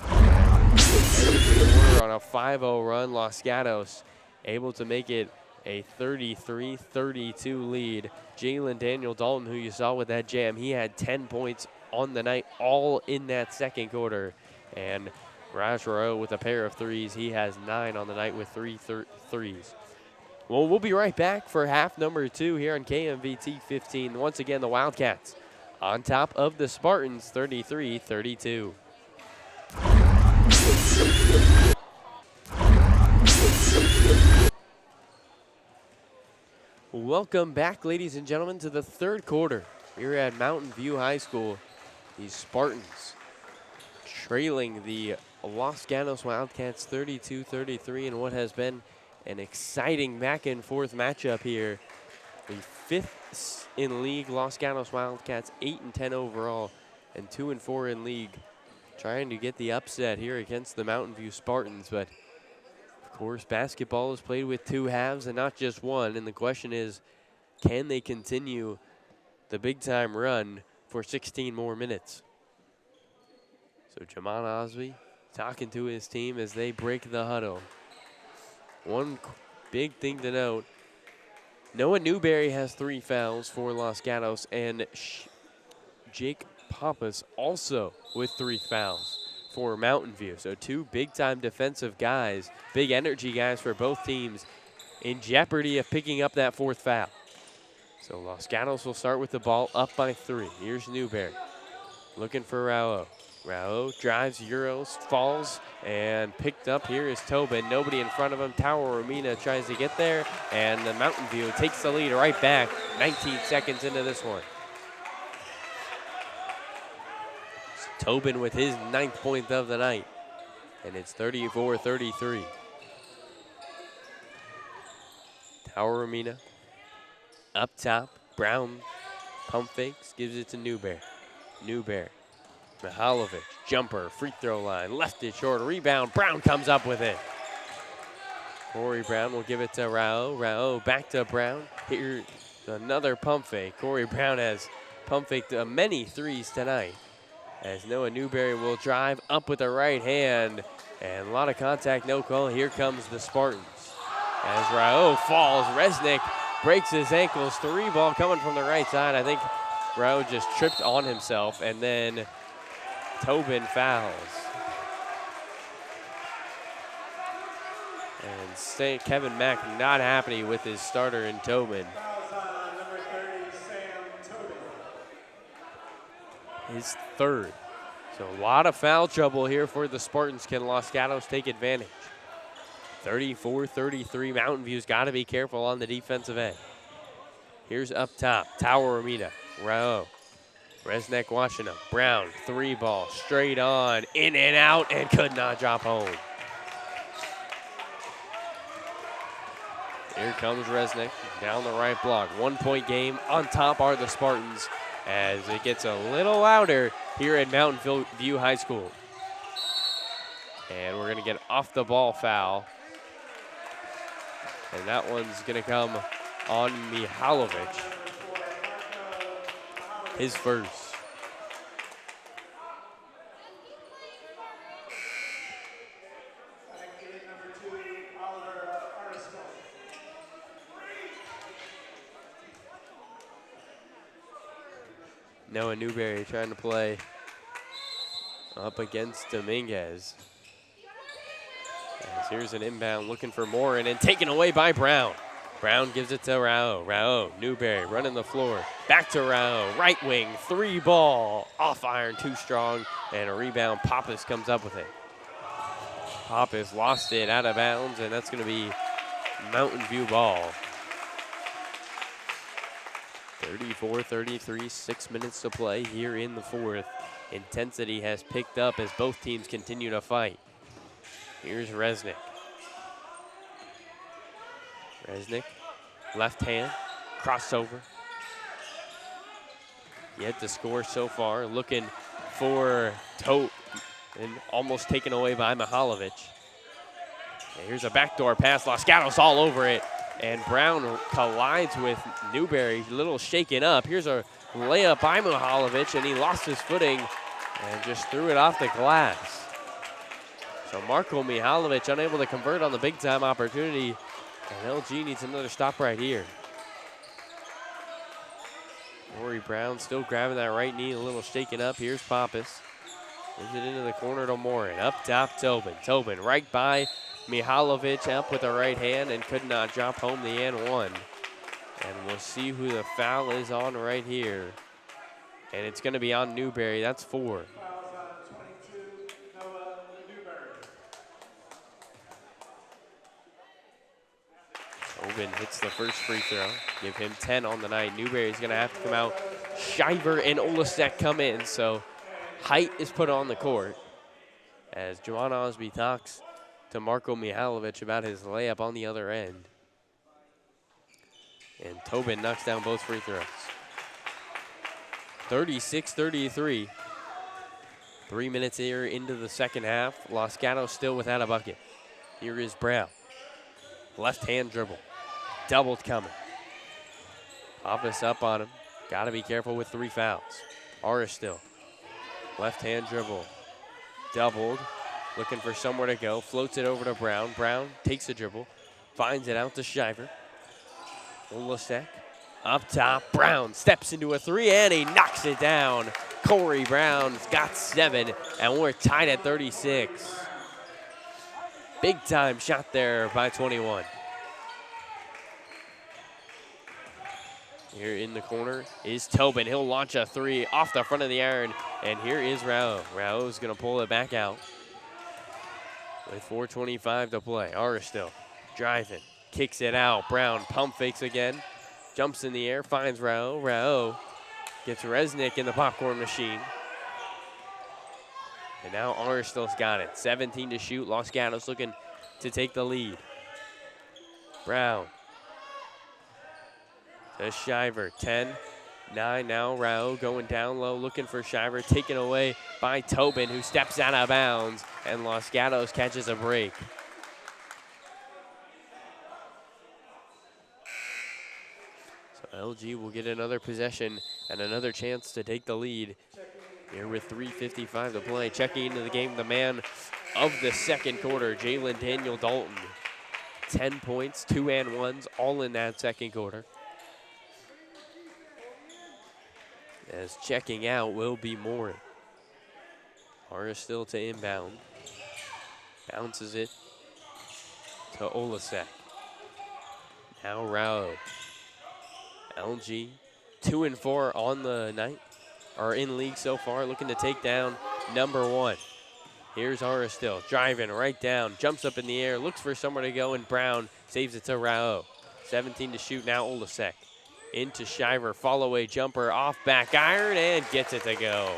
On a 5-0 run, Los Gatos able to make it a 33-32 lead. Jalen Daniel Dalton, who you saw with that jam, he had 10 points on the night, all in that second quarter. And Raj Rao with a pair of 3s. He has 9 on the night with 3 threes. Well, we'll be right back for half number 2 here on KMVT 15. Once again, the Wildcats on top of the Spartans, 33-32. Welcome back, ladies and gentlemen, to the third quarter here at Mountain View High School. These Spartans trailing the Los Gatos Wildcats 32-33 in what has been an exciting back and forth matchup here. The 5th in league, Los Gatos Wildcats 8-10 overall and 2-4 in league, trying to get the upset here against the Mountain View Spartans. But of course, basketball is played with 2 halves and not just one, and the question is, can they continue the big time run for 16 more minutes? So Jamon Osby talking to his team as they break the huddle. One big thing to note, Noah Newberry has 3 fouls for Los Gatos, and Jake Pappas also with 3 fouls for Mountain View. So 2 big-time defensive guys, big energy guys for both teams, in jeopardy of picking up that 4th foul. So Los Gatos will start with the ball up by 3. Here's Newberry looking for Rao. Rao drives, Euros, falls, and picked up. Here is Tobin. Nobody in front of him. Tower Romina tries to get there, and the Mountain View takes the lead right back 19 seconds into this one. Tobin with his 9th point of the night, and it's 34-33. Tower Romina up top. Brown pump fakes, gives it to Newberry. Newberry. Mihalovic, jumper, free throw line, left it short, rebound. Brown comes up with it. Corey Brown will give it to Rao. Rao back to Brown. Here's another pump fake. Corey Brown has pump faked many 3s tonight, as Noah Newberry will drive up with the right hand, and a lot of contact, no call. Here comes the Spartans. As Rao falls, Resnick breaks his ankles. 3 ball coming from the right side. I think Rao just tripped on himself, and then Tobin fouls. And Kevin Mack not happy with his starter in Tobin. Fouls on number 30, Sam Tobin. His 3rd. So a lot of foul trouble here for the Spartans. Can Los Gatos take advantage? 34-33. Mountain View's got to be careful on the defensive end. Here's up top, Tower Romina. Rao. Resnick watching him. Brown, 3 ball, straight on, in and out, and could not drop home. Here comes Resnick down the right block. 1-point game. On top are the Spartans as it gets a little louder here at Mountain View High School. And we're going to get off the ball foul. And that one's going to come on Mihalovic. His 1st. Noah Newberry trying to play up against Dominguez. As here's an inbound looking for Morin and taken away by Brown. Brown gives it to Rao. Rao, Newberry running the floor. Back to Rao, right wing, 3 ball. Off iron, too strong, and a rebound. Pappas comes up with it. Pappas lost it out of bounds, and that's going to be Mountain View ball. 34-33, 6 minutes to play here in the fourth. Intensity has picked up as both teams continue to fight. Here's Resnick. Resnick, left hand, crossover. Yet to score so far, looking for Tote, and almost taken away by Mihalovic. And here's a backdoor pass, Los Gatos all over it, and Brown collides with Newberry, a little shaken up. Here's a layup by Mihalovic, and he lost his footing and just threw it off the glass. So Marko Mihalovic unable to convert on the big time opportunity, and LG needs another stop right here. Rory Brown still grabbing that right knee, a little shaken up. Here's Pappas. Moves it into the corner to Morin. Up top, Tobin. Tobin right by Mihalovic, up with the right hand, and could not drop home the and one. And we'll see who the foul is on right here. And it's going to be on Newberry. That's 4. Fouls on 22, Noah Newberry. Tobin hits the first free throw. Give him 10 on the night. Newberry's going to have to come out. Shiver and Olasek come in, so height is put on the court. As Juwan Osby talks to Marko Mihalovic about his layup on the other end. And Tobin knocks down both free throws. 36-33. 3 minutes here into the second half. Los Gatos still without a bucket. Here is Brown. Left hand dribble. Doubled coming. Pappas up on him. Got to be careful with 3 fouls. Aris still. Left hand dribble. Doubled. Looking for somewhere to go. Floats it over to Brown. Brown takes a dribble. Finds it out to Shiver. Olasek. Up top. Brown steps into a 3 and he knocks it down. Corey Brown's got 7 and we're tied at 36. Big time shot there by 21. Here in the corner is Tobin. He'll launch a 3 off the front of the iron. And here is Rao. Rao's going to pull it back out. With 4:25 to play. Aris still driving. Kicks it out. Brown pump fakes again. Jumps in the air. Finds Rao. Rao gets Resnick in the popcorn machine. And now Aris still's got it. 17 to shoot. Los Gatos looking to take the lead. Brown. To Shiver, 10, 9 now. Rao going down low, looking for Shiver, taken away by Tobin, who steps out of bounds, and Los Gatos catches a break. So LG will get another possession and another chance to take the lead here with 3:55 to play. Checking into the game, the man of the second quarter, Jalen Daniel Dalton. 10 points, 2 and 1s, all in that second quarter. As checking out will be Morin. Aris still to inbound. Bounces it to Olasek. Now Rao. LG 2 and 4 on the night, are in league so far, looking to take down number 1. Here's Aris still driving right down, jumps up in the air, looks for somewhere to go, and Brown saves it to Rao. 17 to shoot now. Olasek. Into Shiver, fall away jumper, off back iron, and gets it to go.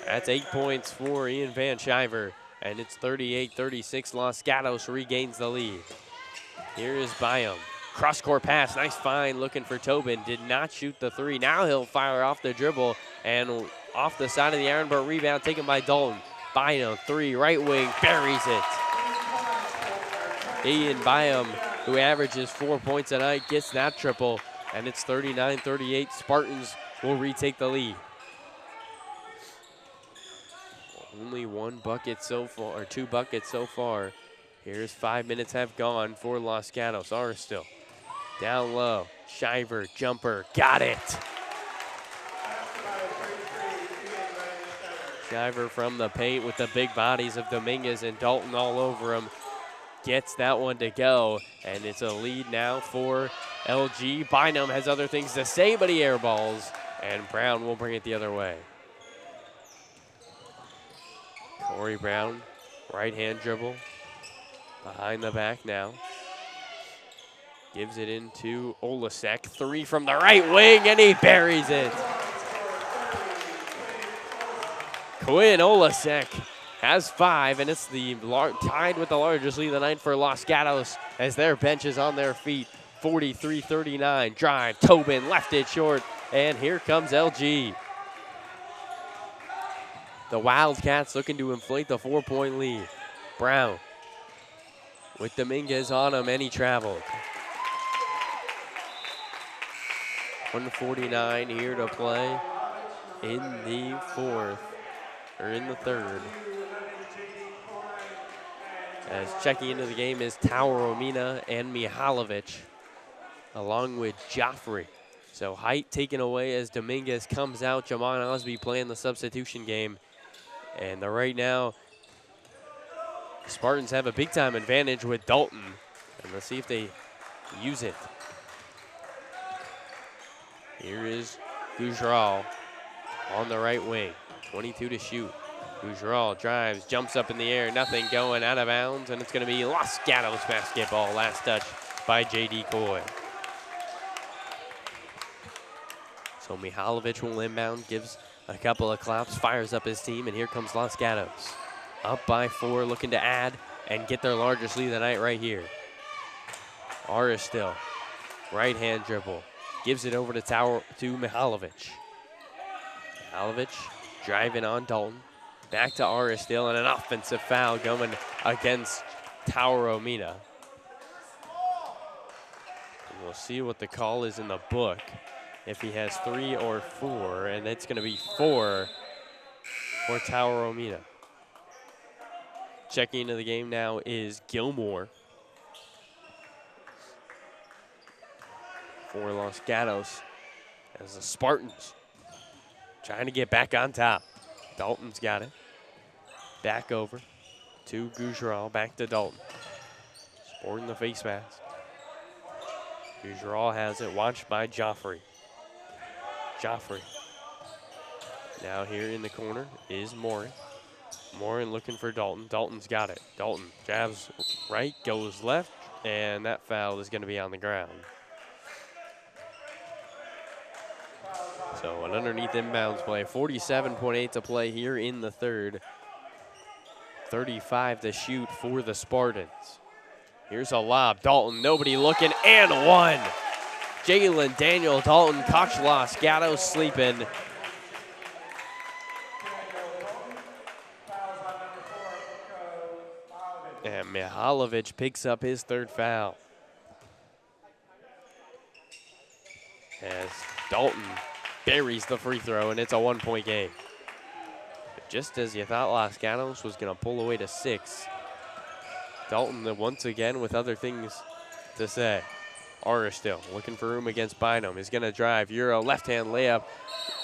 That's 8 points for Ian Van Shiver, and it's 38-36. Los Gatos regains the lead. Here is Byam. Cross-court pass, nice find, looking for Tobin. Did not shoot the 3. Now he'll fire off the dribble and off the side of the iron, but rebound taken by Dalton. Byam, 3, right wing, buries it. Ian Byam, who averages 4 points a night, gets that triple, and it's 39-38. Spartans will retake the lead. Only 1 bucket so far, or 2 buckets so far. Here's 5 minutes have gone for Los Gatos. Aris still Down low, Shiver, jumper, got it. Shiver from the paint with the big bodies of Dominguez and Dalton all over him. Gets that one to go, and it's a lead now for LG. Bynum has other things to say, but he airballs, and Brown will bring it the other way. Corey Brown, right-hand dribble, behind the back now. Gives it into Olasek, 3 from the right wing, and he buries it. Quinn Olasek has 5, and it's the tied with the largest lead of the night for Los Gatos as their bench is on their feet. 43-39, drive, Tobin left it short, and here comes LG. The Wildcats looking to inflate the 4-point lead. Brown with Dominguez on him, and he traveled. 1:49 here to play in the third. As checking into the game is Taoromina and Mihalovic, along with Joffrey. So height taken away as Dominguez comes out. Jamon Osby playing the substitution game. And right now, Spartans have a big-time advantage with Dalton. And let's see if they use it. Here is Gujral on the right wing. 22 to shoot. Gujral drives, jumps up in the air, nothing going, out of bounds, and it's going to be Los Gatos basketball. Last touch by J.D. Coy. So Mihalovic will inbound, gives a couple of claps, fires up his team, and here comes Los Gatos. Up by 4, looking to add and get their largest lead of the night right here. Aristil, right-hand dribble, gives it over to Mihalovic. Mihalovic driving on Dalton. Back to Aristil, and an offensive foul going against Taoromina. We'll see what the call is in the book. If he has 3 or 4, and it's going to be 4 for Taoromina. Checking into the game now is Gilmore for Los Gatos as the Spartans trying to get back on top. Dalton's got it. Back over to Gujral, back to Dalton. Sporting the face mask. Gujral has it, watched by Joffrey. Joffrey. Now here in the corner is Morin. Morin looking for Dalton. Dalton's got it. Dalton jabs right, goes left, and that foul is going to be on the ground. So an underneath inbounds play. 47.8 to play here in the third. 35 to shoot for the Spartans. Here's a lob. Dalton, nobody looking, and 1. Jalen Daniel Dalton, Koch Los Gatos sleeping. And Mihalovic picks up his 3rd foul. As Dalton buries the free throw, and it's a 1-point game. But just as you thought Los Gatos was going to pull away to 6, Dalton once again with other things to say. Aristil looking for room against Bynum. He's going to drive. Euro left-hand layup,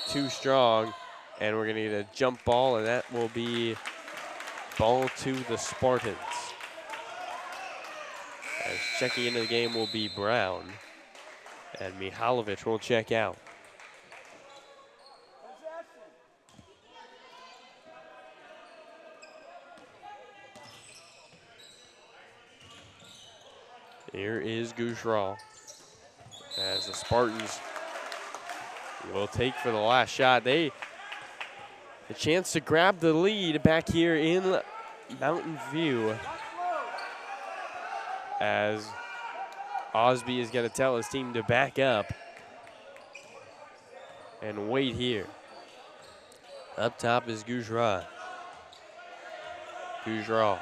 too strong, and we're going to get a jump ball, and that will be ball to the Spartans. As checking into the game will be Brown, and Mihalovic will check out. Here is Gujral as the Spartans will take for the last shot. A chance to grab the lead back here in Mountain View as Osby is going to tell his team to back up and wait here. Up top is Gujral. Gujral.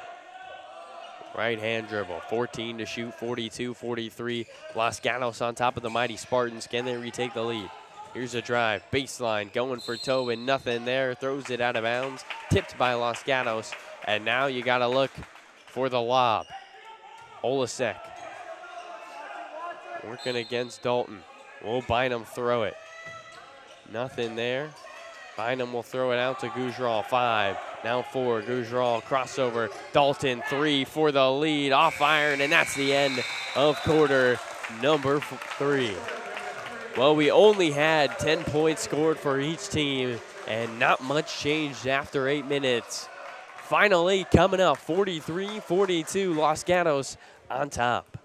Right-hand dribble, 14 to shoot, 42-43. Los Gatos on top of the mighty Spartans. Can they retake the lead? Here's a drive, baseline, going for Tobin, nothing there, throws it out of bounds, tipped by Los Gatos, and now you gotta look for the lob. Olasek Working against Dalton. Will Bynum throw it? Nothing there. Bynum will throw it out to Gujral. 5, now 4. Gujral crossover. Dalton 3 for the lead. Off iron, and that's the end of quarter number 3. Well, we only had 10 points scored for each team, and not much changed after 8 minutes. Final 8 coming up, 43-42, Los Gatos on top.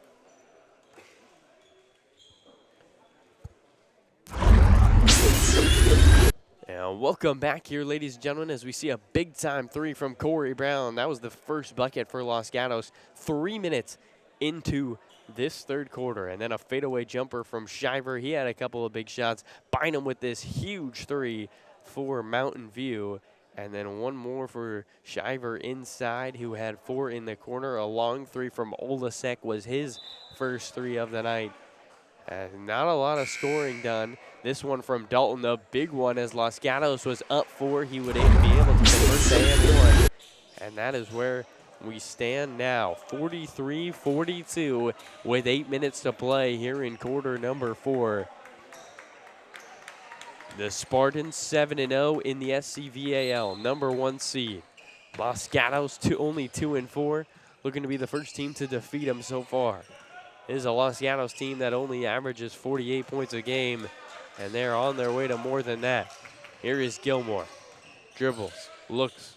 And welcome back here, ladies and gentlemen, as we see a big-time 3 from Corey Brown. That was the first bucket for Los Gatos 3 minutes into this third quarter. And then a fadeaway jumper from Shiver. He had a couple of big shots. Bynum with this huge 3 for Mountain View. And then one more for Shiver inside, who had 4 in the corner. A long 3 from Olasek was his first 3 of the night. And not a lot of scoring done. This one from Dalton, the big one, as Los Gatos was up 4. He would be able to convert to and 1. And that is where we stand now, 43-42, with 8 minutes to play here in quarter number 4. The Spartans 7-0 in the SCVAL, number 1 seed. Los Gatos only 2-4, looking to be the first team to defeat them so far. This is a Los Gatos team that only averages 48 points a game, and they're on their way to more than that. Here is Gilmore. Dribbles, looks,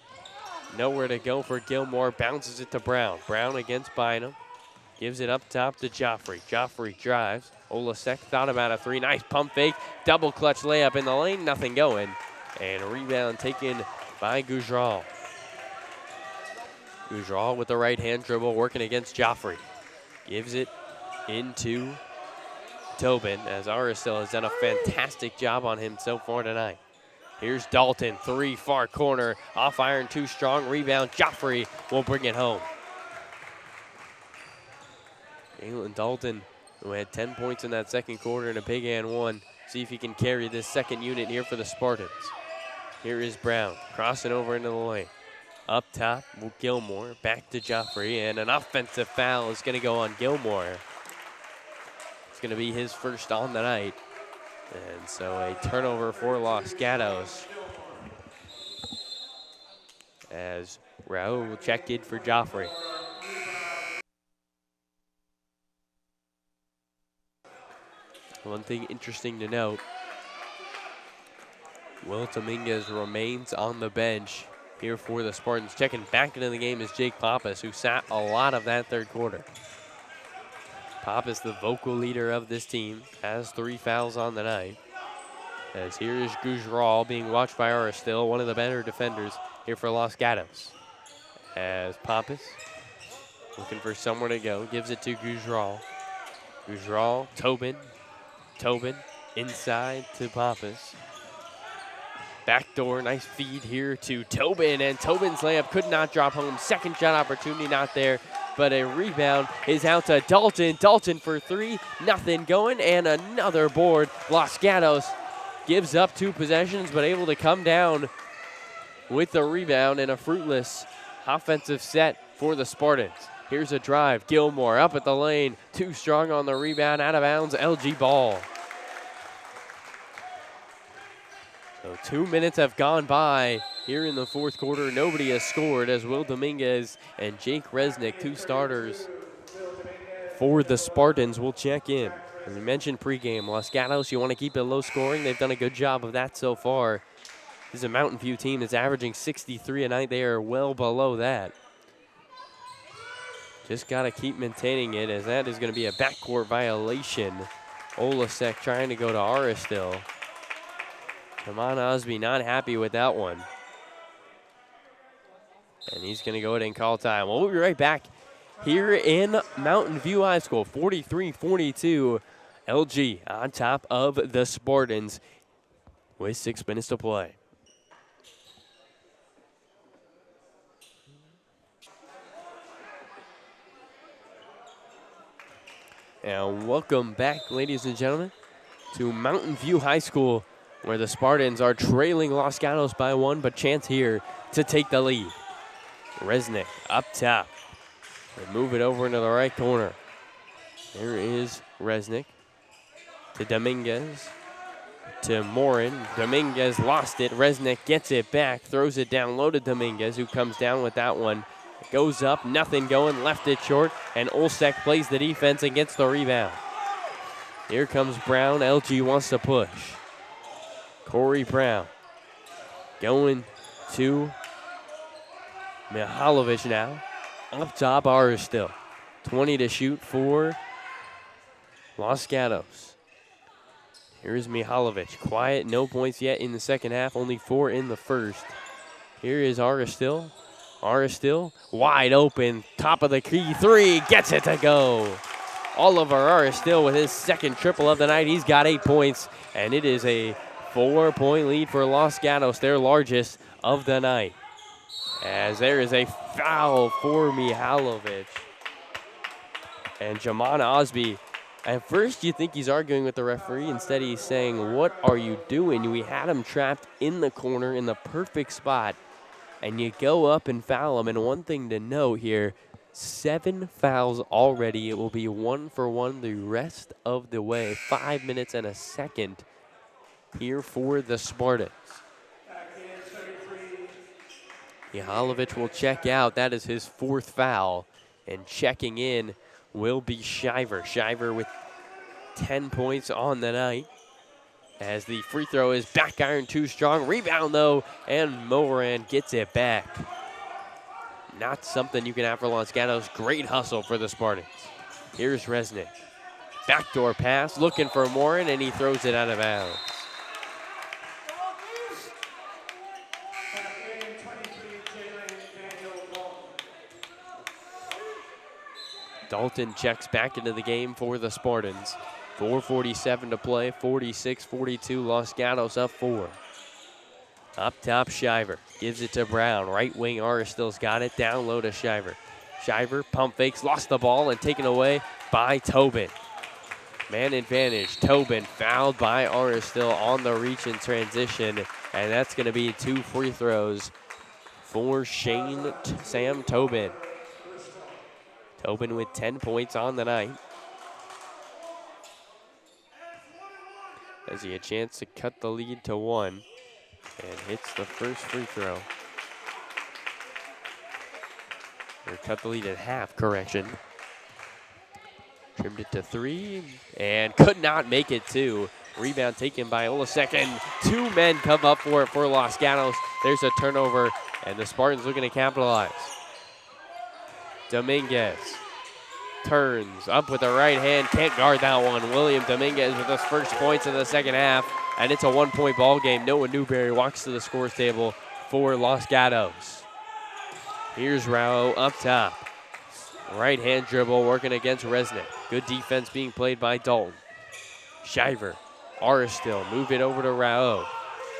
nowhere to go for Gilmore, bounces it to Brown. Brown against Bynum, gives it up top to Joffrey. Joffrey drives. Olasek thought about a 3. Nice pump fake, double clutch layup in the lane, nothing going. And a rebound taken by Gujral. Gujral with the right-hand dribble, working against Joffrey. Gives it into Tobin, as Aristil has done a fantastic job on him so far tonight. Here's Dalton, 3, far corner, off iron, too strong, rebound. Joffrey will bring it home. Jalen Dalton, who had 10 points in that second quarter and a big and 1. See if he can carry this second unit here for the Spartans. Here is Brown, crossing over into the lane. Up top, Gilmore, back to Joffrey, and an offensive foul is going to go on Gilmore. It's going to be his first on the night. And so a turnover for Los Gatos, as Raul will check in for Joffrey. One thing interesting to note, Will Dominguez remains on the bench here for the Spartans. Checking back into the game is Jake Pappas, who sat a lot of that third quarter. Pappas, the vocal leader of this team, has 3 fouls on the night. As here is Gujral being watched by Aristil, one of the better defenders here for Los Gatos. As Pappas, looking for somewhere to go, gives it to Gujral. Gujral, Tobin. Tobin inside to Pappas. Backdoor, nice feed here to Tobin, and Tobin's layup could not drop home. Second shot opportunity not there, but a rebound is out to Dalton. Dalton for 3, nothing going, and another board. Los Gatos gives up 2 possessions, but able to come down with the rebound and a fruitless offensive set for the Spartans. Here's a drive, Gilmore up at the lane, too strong on the rebound, out of bounds, LG ball. So 2 minutes have gone by here in the fourth quarter. Nobody has scored, as Will Dominguez and Jake Resnick, 2 starters for the Spartans, will check in. As we mentioned pregame, Los Gatos, you want to keep it low scoring. They've done a good job of that so far. This is a Mountain View team that's averaging 63 a night. They are well below that. Just got to keep maintaining it, as that is going to be a backcourt violation. Olasek trying to go to Aristil. Kaman Osby not happy with that one. And he's going to go ahead and call time. We'll be right back here in Mountain View High School. 43-42, LG on top of the Spartans with 6 minutes to play. And welcome back, ladies and gentlemen, to Mountain View High School, where the Spartans are trailing Los Gatos by 1, but chance here to take the lead. Resnick up top. They move it over into the right corner. There is Resnick to Dominguez to Morin. Dominguez lost it. Resnick gets it back, throws it down low to Dominguez, who comes down with that one. Goes up, nothing going, left it short, and Olsek plays the defense and gets the rebound. Here comes Brown. LG wants to push. Corey Brown going to Mihalovic now. Up top, Ara still. 20 to shoot for Los Gatos. Here's Mihalovic. Quiet, no points yet in the second half, only 4 in the first. Here is Ara still. Ara still wide open, top of the key, 3, gets it to go. Oliver Ara still with his second triple of the night. He's got 8 points, and it is a 4-point lead for Los Gatos, their largest of the night. As there is a foul for Mihalovic. And Jaman Osby, at first you think he's arguing with the referee. Instead he's saying, what are you doing? We had him trapped in the corner in the perfect spot, and you go up and foul him. And one thing to note here, 7 fouls already. It will be 1 for 1 the rest of the way. 5 minutes and a second here for the Spartans. Mihalovic will check out. That is his 4th foul. And checking in will be Shiver. Shiver with 10 points on the night. As the free throw is back iron too strong. Rebound though, and Moran gets it back. Not something you can have for Los Gatos. Great hustle for the Spartans. Here's Resnick. Backdoor pass, looking for Moran, and he throws it out of bounds. Dalton checks back into the game for the Spartans. 4:47 to play, 46-42, Los Gatos up 4. Up top, Shiver gives it to Brown. Right wing, Aristill's got it, down low to Shiver. Shiver pump fakes, lost the ball, and taken away by Tobin. Man advantage, Tobin fouled by Aristill on the reach and transition, and that's going to be 2 free throws for Sam Tobin. Tobin with 10 points on the night. Has he a chance to cut the lead to 1 and hits the first free throw. Or cut the lead at half, correction. Trimmed it to 3 and could not make it 2. Rebound taken by Olasek, and 2 men come up for it for Los Gatos. There's a turnover, and the Spartans looking to capitalize. Dominguez turns up with the right hand, can't guard that one. William Dominguez with his first points in the second half, and it's a 1-point ball game. Noah Newberry walks to the scores table for Los Gatos. Here's Rao up top. Right hand dribble working against Resnick. Good defense being played by Dalton. Shiver, Aristill, move it over to Rao.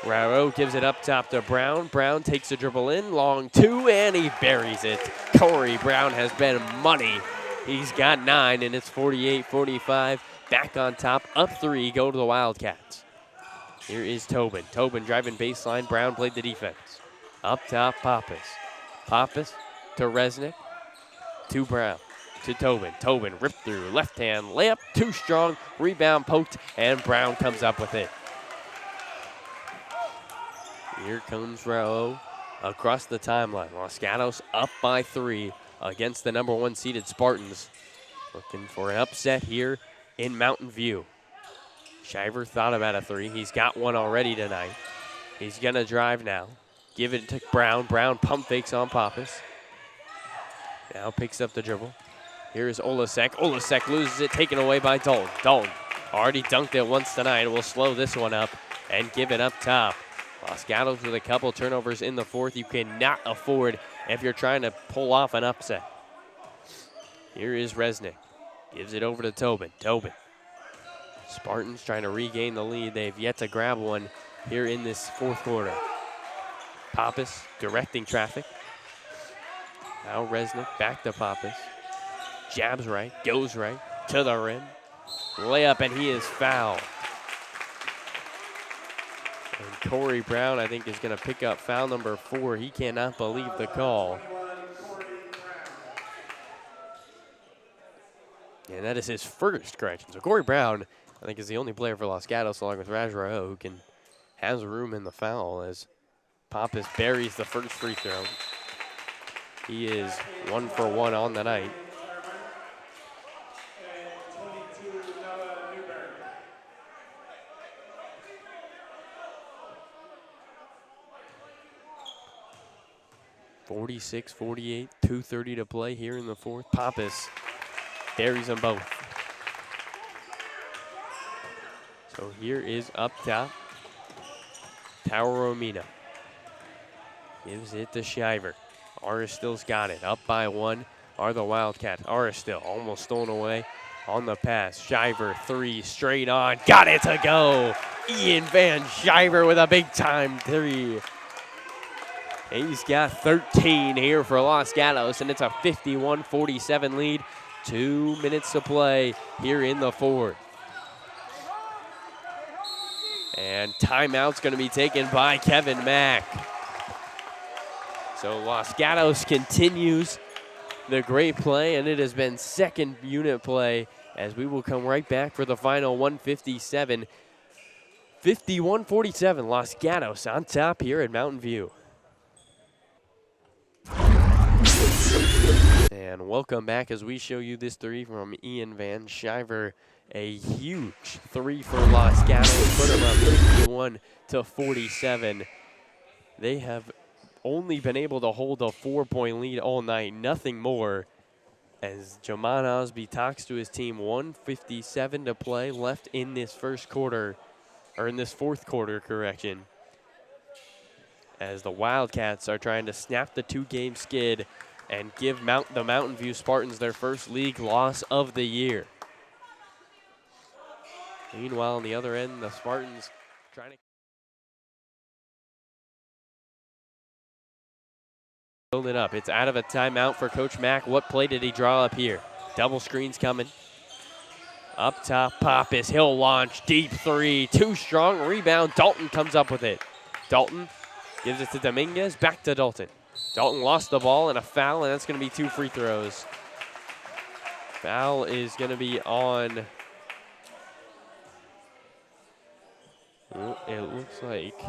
Rao gives it up top to Brown. Brown takes a dribble in, long 2, and he buries it. Corey Brown has been money. He's got 9, and it's 48-45. Back on top, up 3, go to the Wildcats. Here is Tobin. Tobin driving baseline. Brown played the defense. Up top, Pappas. Pappas to Resnick. To Brown. To Tobin. Tobin ripped through. Left hand layup. Too strong. Rebound poked, and Brown comes up with it. Here comes Rao across the timeline. Los Gatos up by 3 against the number 1 seeded Spartans. Looking for an upset here in Mountain View. Shiver thought about a 3. He's got 1 already tonight. He's going to drive now. Give it to Brown. Brown pump fakes on Pappas. Now picks up the dribble. Here's Olasek. Olasek loses it, taken away by Dalton. Dalton already dunked it once tonight. We'll slow this one up and give it up top. Los Gatos with a couple turnovers in the 4th. You cannot afford if you're trying to pull off an upset. Here is Resnick. Gives it over to Tobin. Tobin. Spartans trying to regain the lead. They've yet to grab one here in this 4th quarter. Pappas directing traffic. Now Resnick back to Pappas. Jabs right, goes right, to the rim. Layup, and he is fouled. And Corey Brown, I think, is going to pick up foul number 4. He cannot believe the call. And that is his first correction. So Corey Brown, I think, is the only player for Los Gatos, along with Raj Rao, who has room in the foul as Pappas buries the first free throw. He is 1 for 1 on the night. And 22, Newberry. 46-48, 2:30 to play here in the fourth. Pappas buries them both. So here is up top, Taoromina. Gives it to Shiver. Aristill's got it, up by 1 are the Wildcats. Aristill almost stolen away on the pass. Shiver, 3 straight on, got it to go. Ian Van Shiver with a big time 3. He's got 13 here for Los Gatos, and it's a 51-47 lead. 2 minutes to play here in the fourth. And timeout's going to be taken by Kevin Mack. So Los Gatos continues the great play, and it has been second unit play as we will come right back for the final 157. 51-47, Los Gatos on top here at Mountain View. And welcome back as we show you this 3 from Ian Van Shiver. A huge 3 for Los Gatos, put them up 51-47. They have only been able to hold a 4-point lead all night, nothing more. As Jaman Osby talks to his team, 1:57 to play left in this first quarter, or in this fourth quarter, correction. As the Wildcats are trying to snap the 2-game skid and give the Mountain View Spartans their first league loss of the year. Meanwhile, on the other end, the Spartans trying to build it up. It's out of a timeout for Coach Mack. What play did he draw up here? Double screens coming. Up top, Pappas, he'll launch, deep 3, too strong, rebound. Dalton comes up with it. Dalton gives it to Dominguez, back to Dalton. Dalton lost the ball and a foul, and that's going to be 2 free throws. Foul is going to be on, it looks like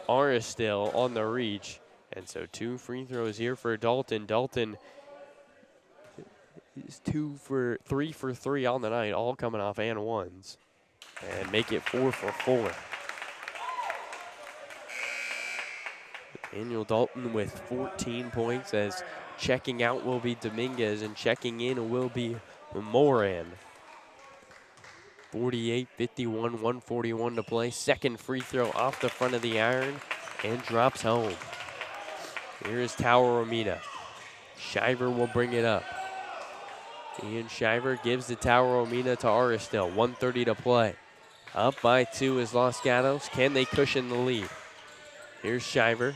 Aristill on the reach. And so 2 free throws here for Dalton. Dalton is 3 for 3 on the night, all coming off and ones. And make it 4 for 4. Daniel Dalton with 14 points, as checking out will be Dominguez and checking in will be Moran. 48-51, 141 to play. Second free throw off the front of the iron and drops home. Here is Taoromina. Shiver will bring it up. Ian Shiver gives the Taoromina to Aristill. 1:30 to play. Up by 2 is Los Gatos. Can they cushion the lead? Here's Shiver.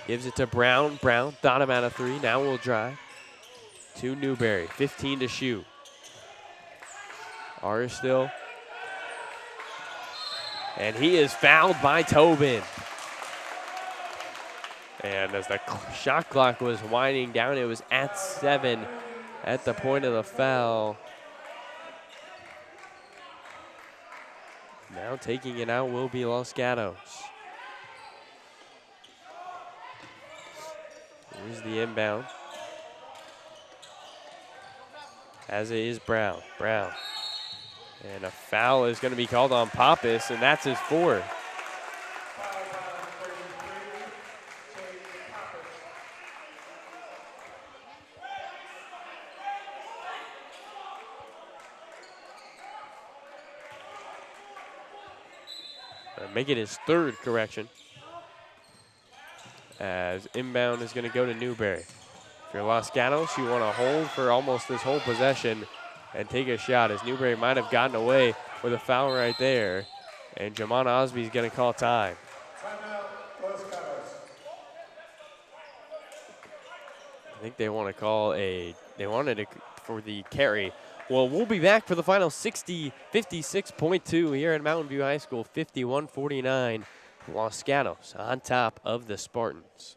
Gives it to Brown. Brown thought him out of 3. Now will drive. To Newberry. 15 to shoot. Aristill. And he is fouled by Tobin. And as the shot clock was winding down, it was at 7 at the point of the foul. Now taking it out will be Los Gatos. Here's the inbound. As it is Brown. Brown. And a foul is going to be called on Pappas, and that's his 4th. Make it his 3rd correction. As inbound is going to go to Newberry. If you're Los Gatos, you want to hold for almost this whole possession and take a shot, as Newberry might have gotten away with a foul right there. And Jaman Osby is going to call time. I think they want to call they wanted it for the carry. Well, we'll be back for the final 56.2 here at Mountain View High School, 51-49. Los Gatos on top of the Spartans.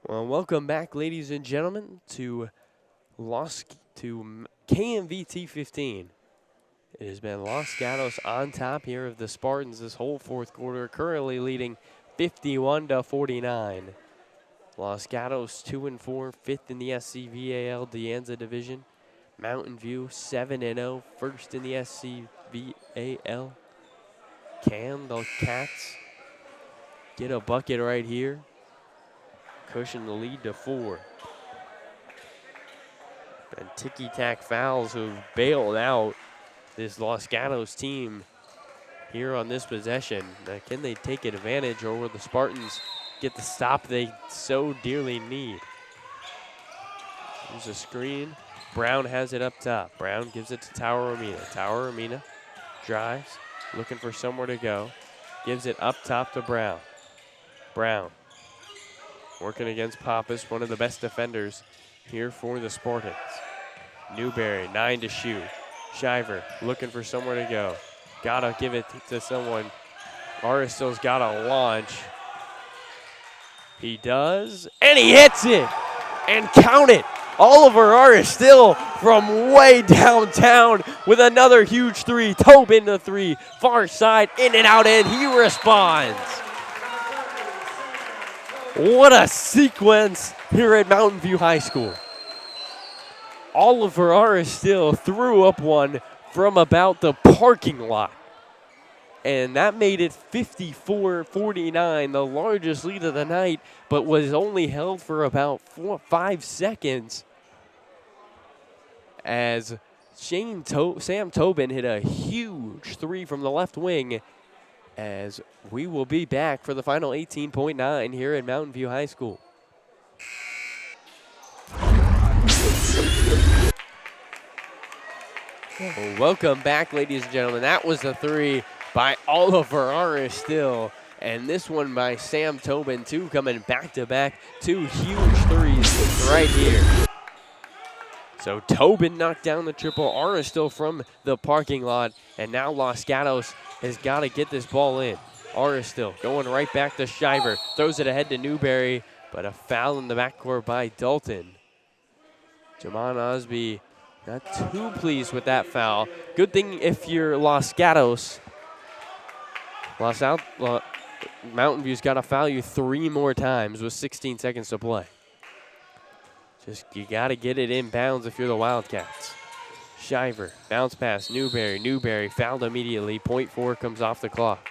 Well, welcome back, ladies and gentlemen, to KMVT 15. It has been Los Gatos on top here of the Spartans this whole fourth quarter, currently leading 51-49. Los Gatos 2-4, fifth in the SCVAL De Anza division. Mountain View 7-0, first in the SCVAL. Can the Cats get a bucket right here? Cushion the lead to 4. And ticky-tack fouls who've bailed out this Los Gatos team here on this possession. Can they take advantage, or will the Spartans get the stop they so dearly need? There's a screen. Brown has it up top. Brown gives it to Tower Amina. Tower Amina drives, looking for somewhere to go. Gives it up top to Brown. Brown working against Pappas, one of the best defenders here for the Spartans. Newberry, 9 to shoot. Shiver looking for somewhere to go. Gotta give it to someone. Aristil's gotta launch. He does, and he hits it! And count it! Oliver Aristil from way downtown with another huge three. Tobin the three, far side, in and out, and he responds. What a sequence here at Mountain View High School. Oliver Aristil threw up one from about the parking lot. And that made it 54-49, the largest lead of the night, but was only held for about 5 seconds as Sam Tobin hit a huge three from the left wing, as we will be back for the final 18.9 here at Mountain View High School. Well, welcome back, ladies and gentlemen. That was a three by Oliver Aristil, and this one by Sam Tobin, too, coming back-to-back. 2 huge threes right here. So Tobin knocked down the triple. Aristil from the parking lot, and now Los Gatos has got to get this ball in. Aristil going right back to Shiver. Throws it ahead to Newberry, but a foul in the backcourt by Dalton. Jamon Osby not too pleased with that foul. Good thing if you're Los Gatos. Mountain View's got to foul you 3 more times with 16 seconds to play. You got to get it inbounds if you're the Wildcats. Shiver, bounce pass, Newberry. Newberry fouled immediately. 0.4 comes off the clock.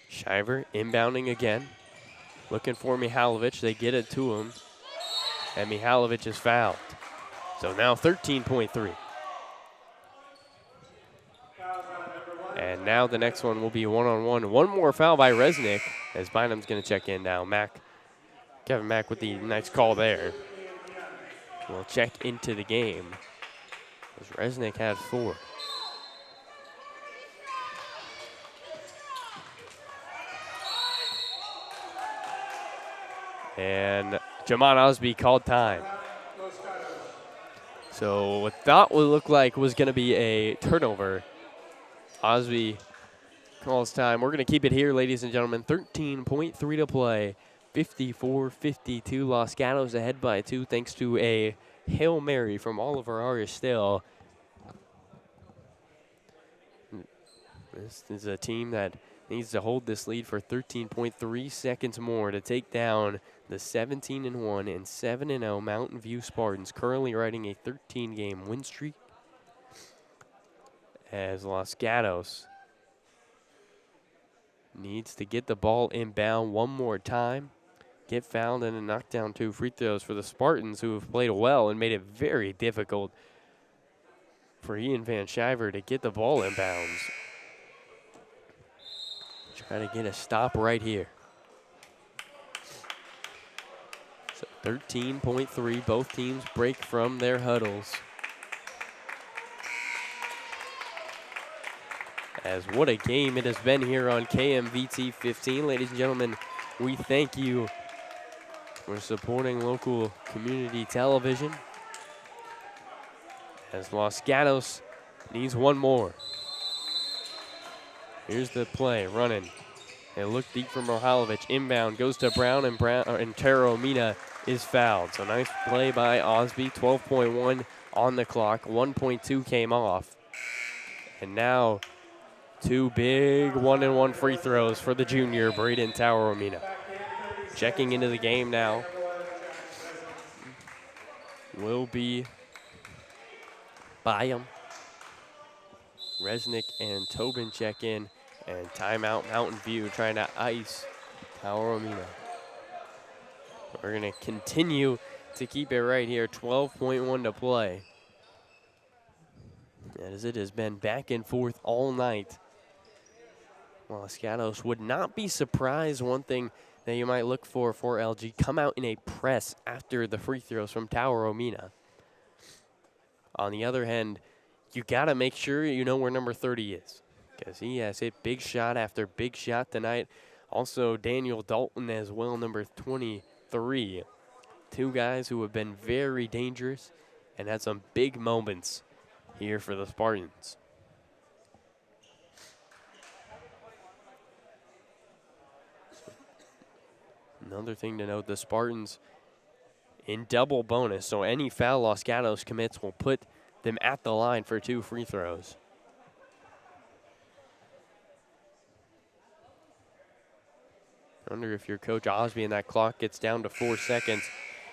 Shiver inbounding again. Looking for Mihalovic. They get it to him. And Mihalovic is fouled. So now 13.3. And now the next one will be one-on-one. One more foul by Resnick, as Bynum's going to check in now. Kevin Mack with the nice call there. We'll check into the game, as Resnick had 4. And Jamon Osby called time. So what thought would look like was going to be a turnover, Osby calls time. We're going to keep it here, ladies and gentlemen. 13.3 to play. 54-52. Los Gatos ahead by 2 thanks to a Hail Mary from Oliver Aristil. This is a team that needs to hold this lead for 13.3 seconds more to take down the 17-1 and 7-0 Mountain View Spartans, currently riding a 13-game win streak. As Los Gatos needs to get the ball inbound one more time, get fouled, and then knock down 2 free throws for the Spartans, who have played well and made it very difficult for Ian Van Shiver to get the ball inbounds. Try to get a stop right here. So 13.3, both teams break from their huddles. As what a game it has been here on KMVT 15. Ladies and gentlemen, we thank you for supporting local community television. As Los Gatos Needs one more. Here's the play, running. They look deep from Rohalovic. Inbound goes to Brown, and Teromina is fouled. So nice play by Osby. 12.1 on the clock. 1.2 came off. And now 2 big 1-and-1 free throws for the junior, Braden Taoromina. Checking into the game now will be Byam. Resnick and Tobin check in, and timeout Mountain View trying to ice Taoromina. We're going to continue to keep it right here. 12.1 to play. As it has been back and forth all night. Los Gatos would not be surprised. One thing that you might look for LG, come out in a press after the free throws from Taoromina. On the other hand, you got to make sure you know where number 30 is, because he has hit big shot after big shot tonight. Also, Daniel Dalton as well, number 23. 2 guys who have been very dangerous and had some big moments here for the Spartans. Another thing to note, the Spartans in double bonus, so any foul Los Gatos commits will put them at the line for 2 free throws. I wonder if your coach Osby and that clock gets down to 4 seconds.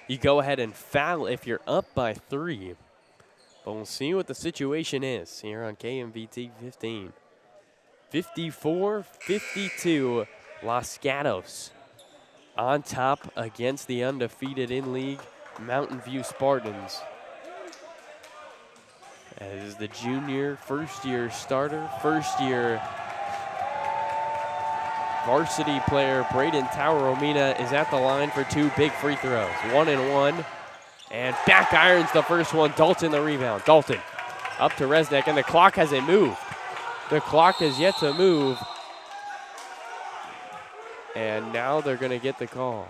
You go ahead and foul if you're up by 3. But we'll see what the situation is here on KMVT 15. 54-52, Los Gatos on top against the undefeated in-league Mountain View Spartans. As the junior, first-year starter, first-year varsity player Braden Taoromina is at the line for 2 big free throws. 1-and-1, and back irons the first one. Dalton the rebound. Dalton up to Resnick, and the clock hasn't moved. The clock has yet to move, and now they're going to get the call.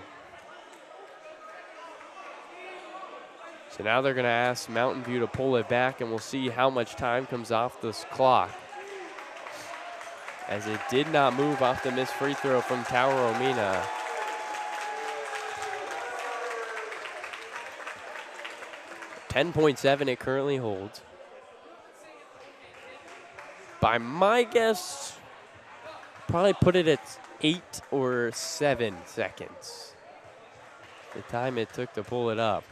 So now they're going to ask Mountain View to pull it back, and we'll see how much time comes off this clock, as it did not move off the missed free throw from Taoromina. .7 it currently holds. By my guess, probably put it at 8 or 7 seconds. The time it took to pull it up.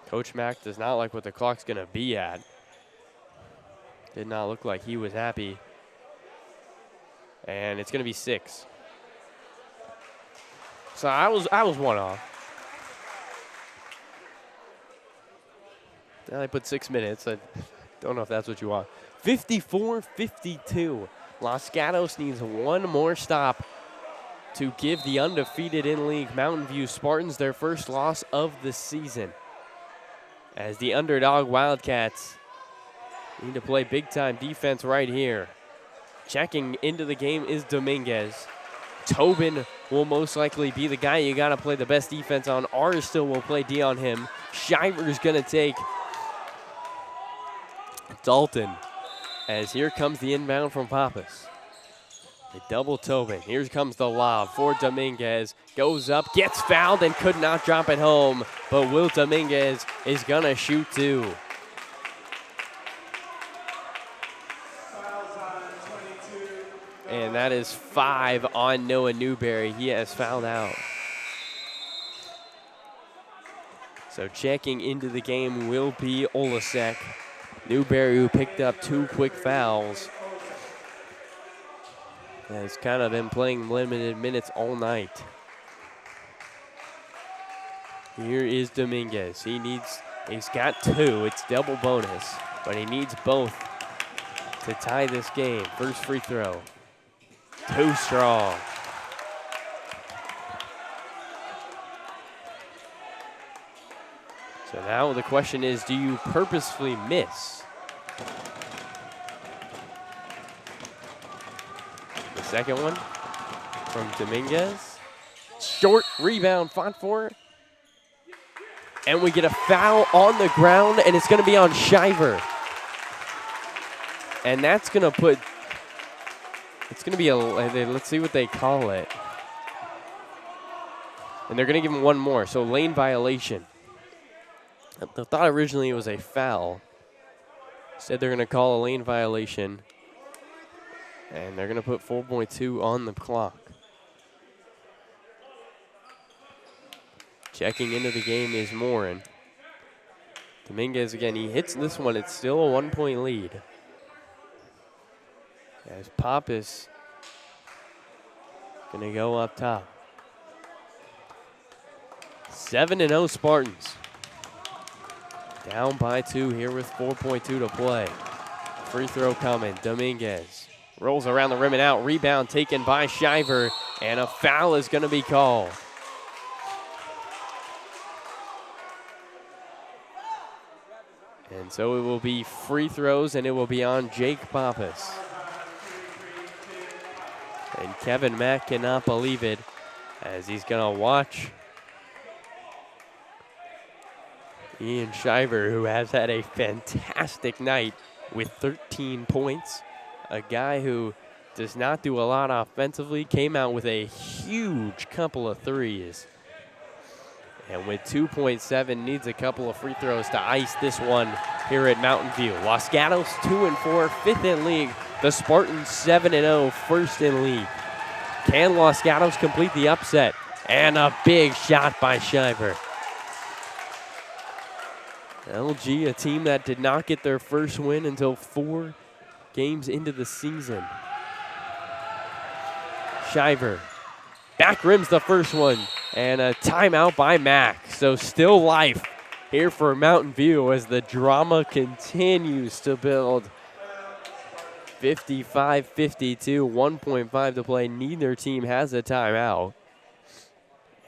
Coach Mack does not like what the clock's going to be at. Did not look like he was happy. And it's going to be 6. So I was 1 off. Now they put 6 minutes. I don't know if that's what you want. 54-52. Los Gatos needs 1 more stop to give the undefeated in-league Mountain View Spartans their first loss of the season, as the underdog Wildcats need to play big-time defense right here. Checking into the game is Dominguez. Tobin will most likely be the guy you got to play the best defense on. Arstill will play D on him. Shiver's going to take Dalton, as here comes the inbound from Pappas. They double Tobin. Here comes the lob for Dominguez. Goes up, gets fouled, and could not drop it home. But Will Dominguez is going to shoot 2. And that is 5 on Noah Newberry. He has fouled out. So checking into the game will be Olasek. Newberry, who picked up 2 quick fouls, has kind of been playing limited minutes all night. Here is Dominguez. He's got 2. It's double bonus, but he needs both to tie this game. First free throw. Too strong. So now the question is, do you purposefully miss? The second one from Dominguez. Short rebound, fought for. And we get a foul on the ground, and it's going to be on Shiver. And that's going to put, it's going to be a, let's see what they call it. And they're going to give him one more, so lane violation. I thought originally it was a foul. Instead, they're going to call a lane violation. And they're going to put 4.2 on the clock. Checking into the game is Morin. Dominguez again, he hits this one. It's still a 1-point lead. As Pappas going to go up top. 7-0 Spartans. Down by 2 here with 4.2 to play. Free throw coming. Dominguez rolls around the rim and out. Rebound taken by Shiver, and a foul is going to be called. And so it will be free throws, and it will be on Jake Pappas. And Kevin Mack cannot believe it, as he's going to watch Ian Shiver, who has had a fantastic night with 13 points. A guy who does not do a lot offensively, came out with a huge couple of threes. And with 2.7, needs a couple of free throws to ice this one here at Mountain View. Los Gatos 2-4, 5th in league. The Spartans 7-0, 1st in league. Can Los Gatos complete the upset? And a big shot by Shiver. LG, a team that did not get their first win until 4 games into the season. Shiver back rims the first one, and a timeout by Mack. So still life here for Mountain View as the drama continues to build. 55-52, 1.5 to play. Neither team has a timeout.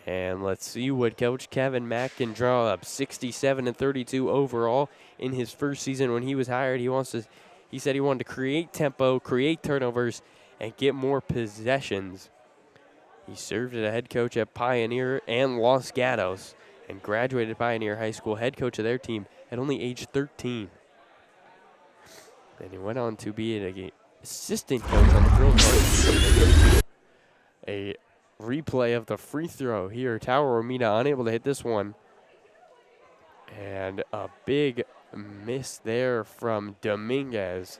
And let's see what Coach Kevin Mack can draw up. 67-32 overall in his first season when he was hired. He said he wanted to create tempo, create turnovers, and get more possessions. He served as a head coach at Pioneer and Los Gatos and graduated Pioneer High School, head coach of their team at only age 13. And he went on to be an assistant coach on the girls' team. A replay of the free throw here. Tower Romita unable to hit this one. And a big miss there from Dominguez.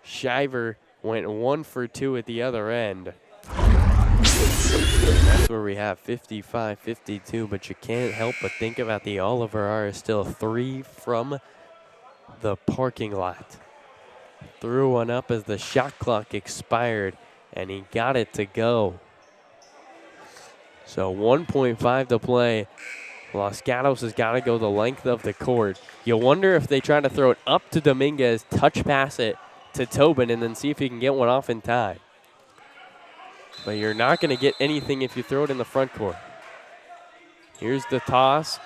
Shiver went 1 for 2 at the other end. That's where we have 55-52, but you can't help but think about the Oliver R. Still 3 from the parking lot. Threw one up as the shot clock expired, and he got it to go. So 1.5 to play. Los Gatos has got to go the length of the court. You wonder if they try to throw it up to Dominguez, touch pass it to Tobin, and then see if he can get one off in time. But you're not going to get anything if you throw it in the front court. Here's the toss.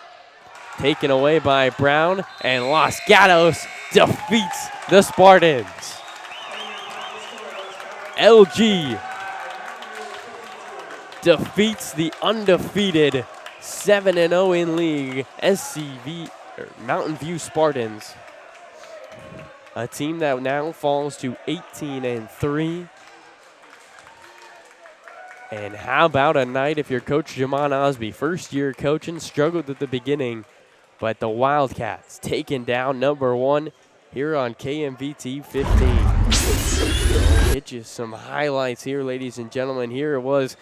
Taken away by Brown, and Los Gatos defeats the Spartans. LG defeats the undefeated 7-0 in league Mountain View Spartans. A team that now falls to 18-3. And how about a night if you're Coach Jamon Osby, first year coaching, struggled at the beginning, but the Wildcats taking down number 1 here on KMVT 15. I'll hit you some highlights here, ladies and gentlemen. Here it was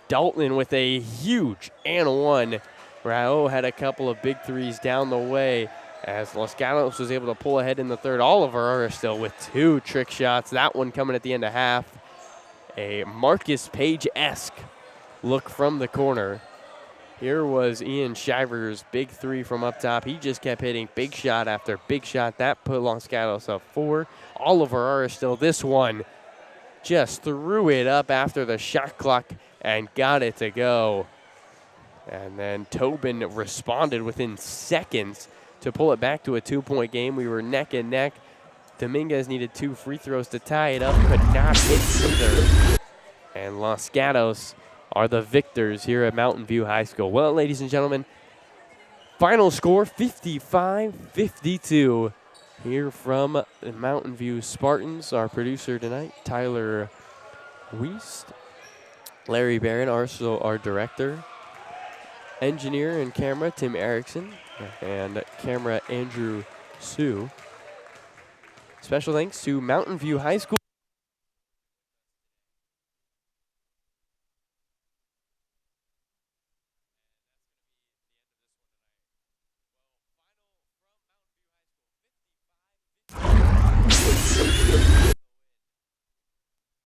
Dalton with a huge and one. Raul had a couple of big threes down the way as Los Gatos was able to pull ahead in the third. Oliver still with 2 trick shots. That one coming at the end of half. A Marcus Page-esque look from the corner. Here was Ian Shiver's big 3 from up top. He just kept hitting big shot after big shot. That put Los Gatos up 4. Oliver still this one just threw it up after the shot clock and got it to go. And then Tobin responded within seconds to pull it back to a 2-point game. We were neck and neck. Dominguez needed 2 free throws to tie it up, could not hit either. And Los Gatos are the victors here at Mountain View High School. Well, ladies and gentlemen, final score 55-52 here from the Mountain View Spartans. Our producer tonight, Tyler Wiest. Larry Barron, also our director. Engineer and camera, Tim Erickson. And camera, Andrew Sue. Special thanks to Mountain View High School.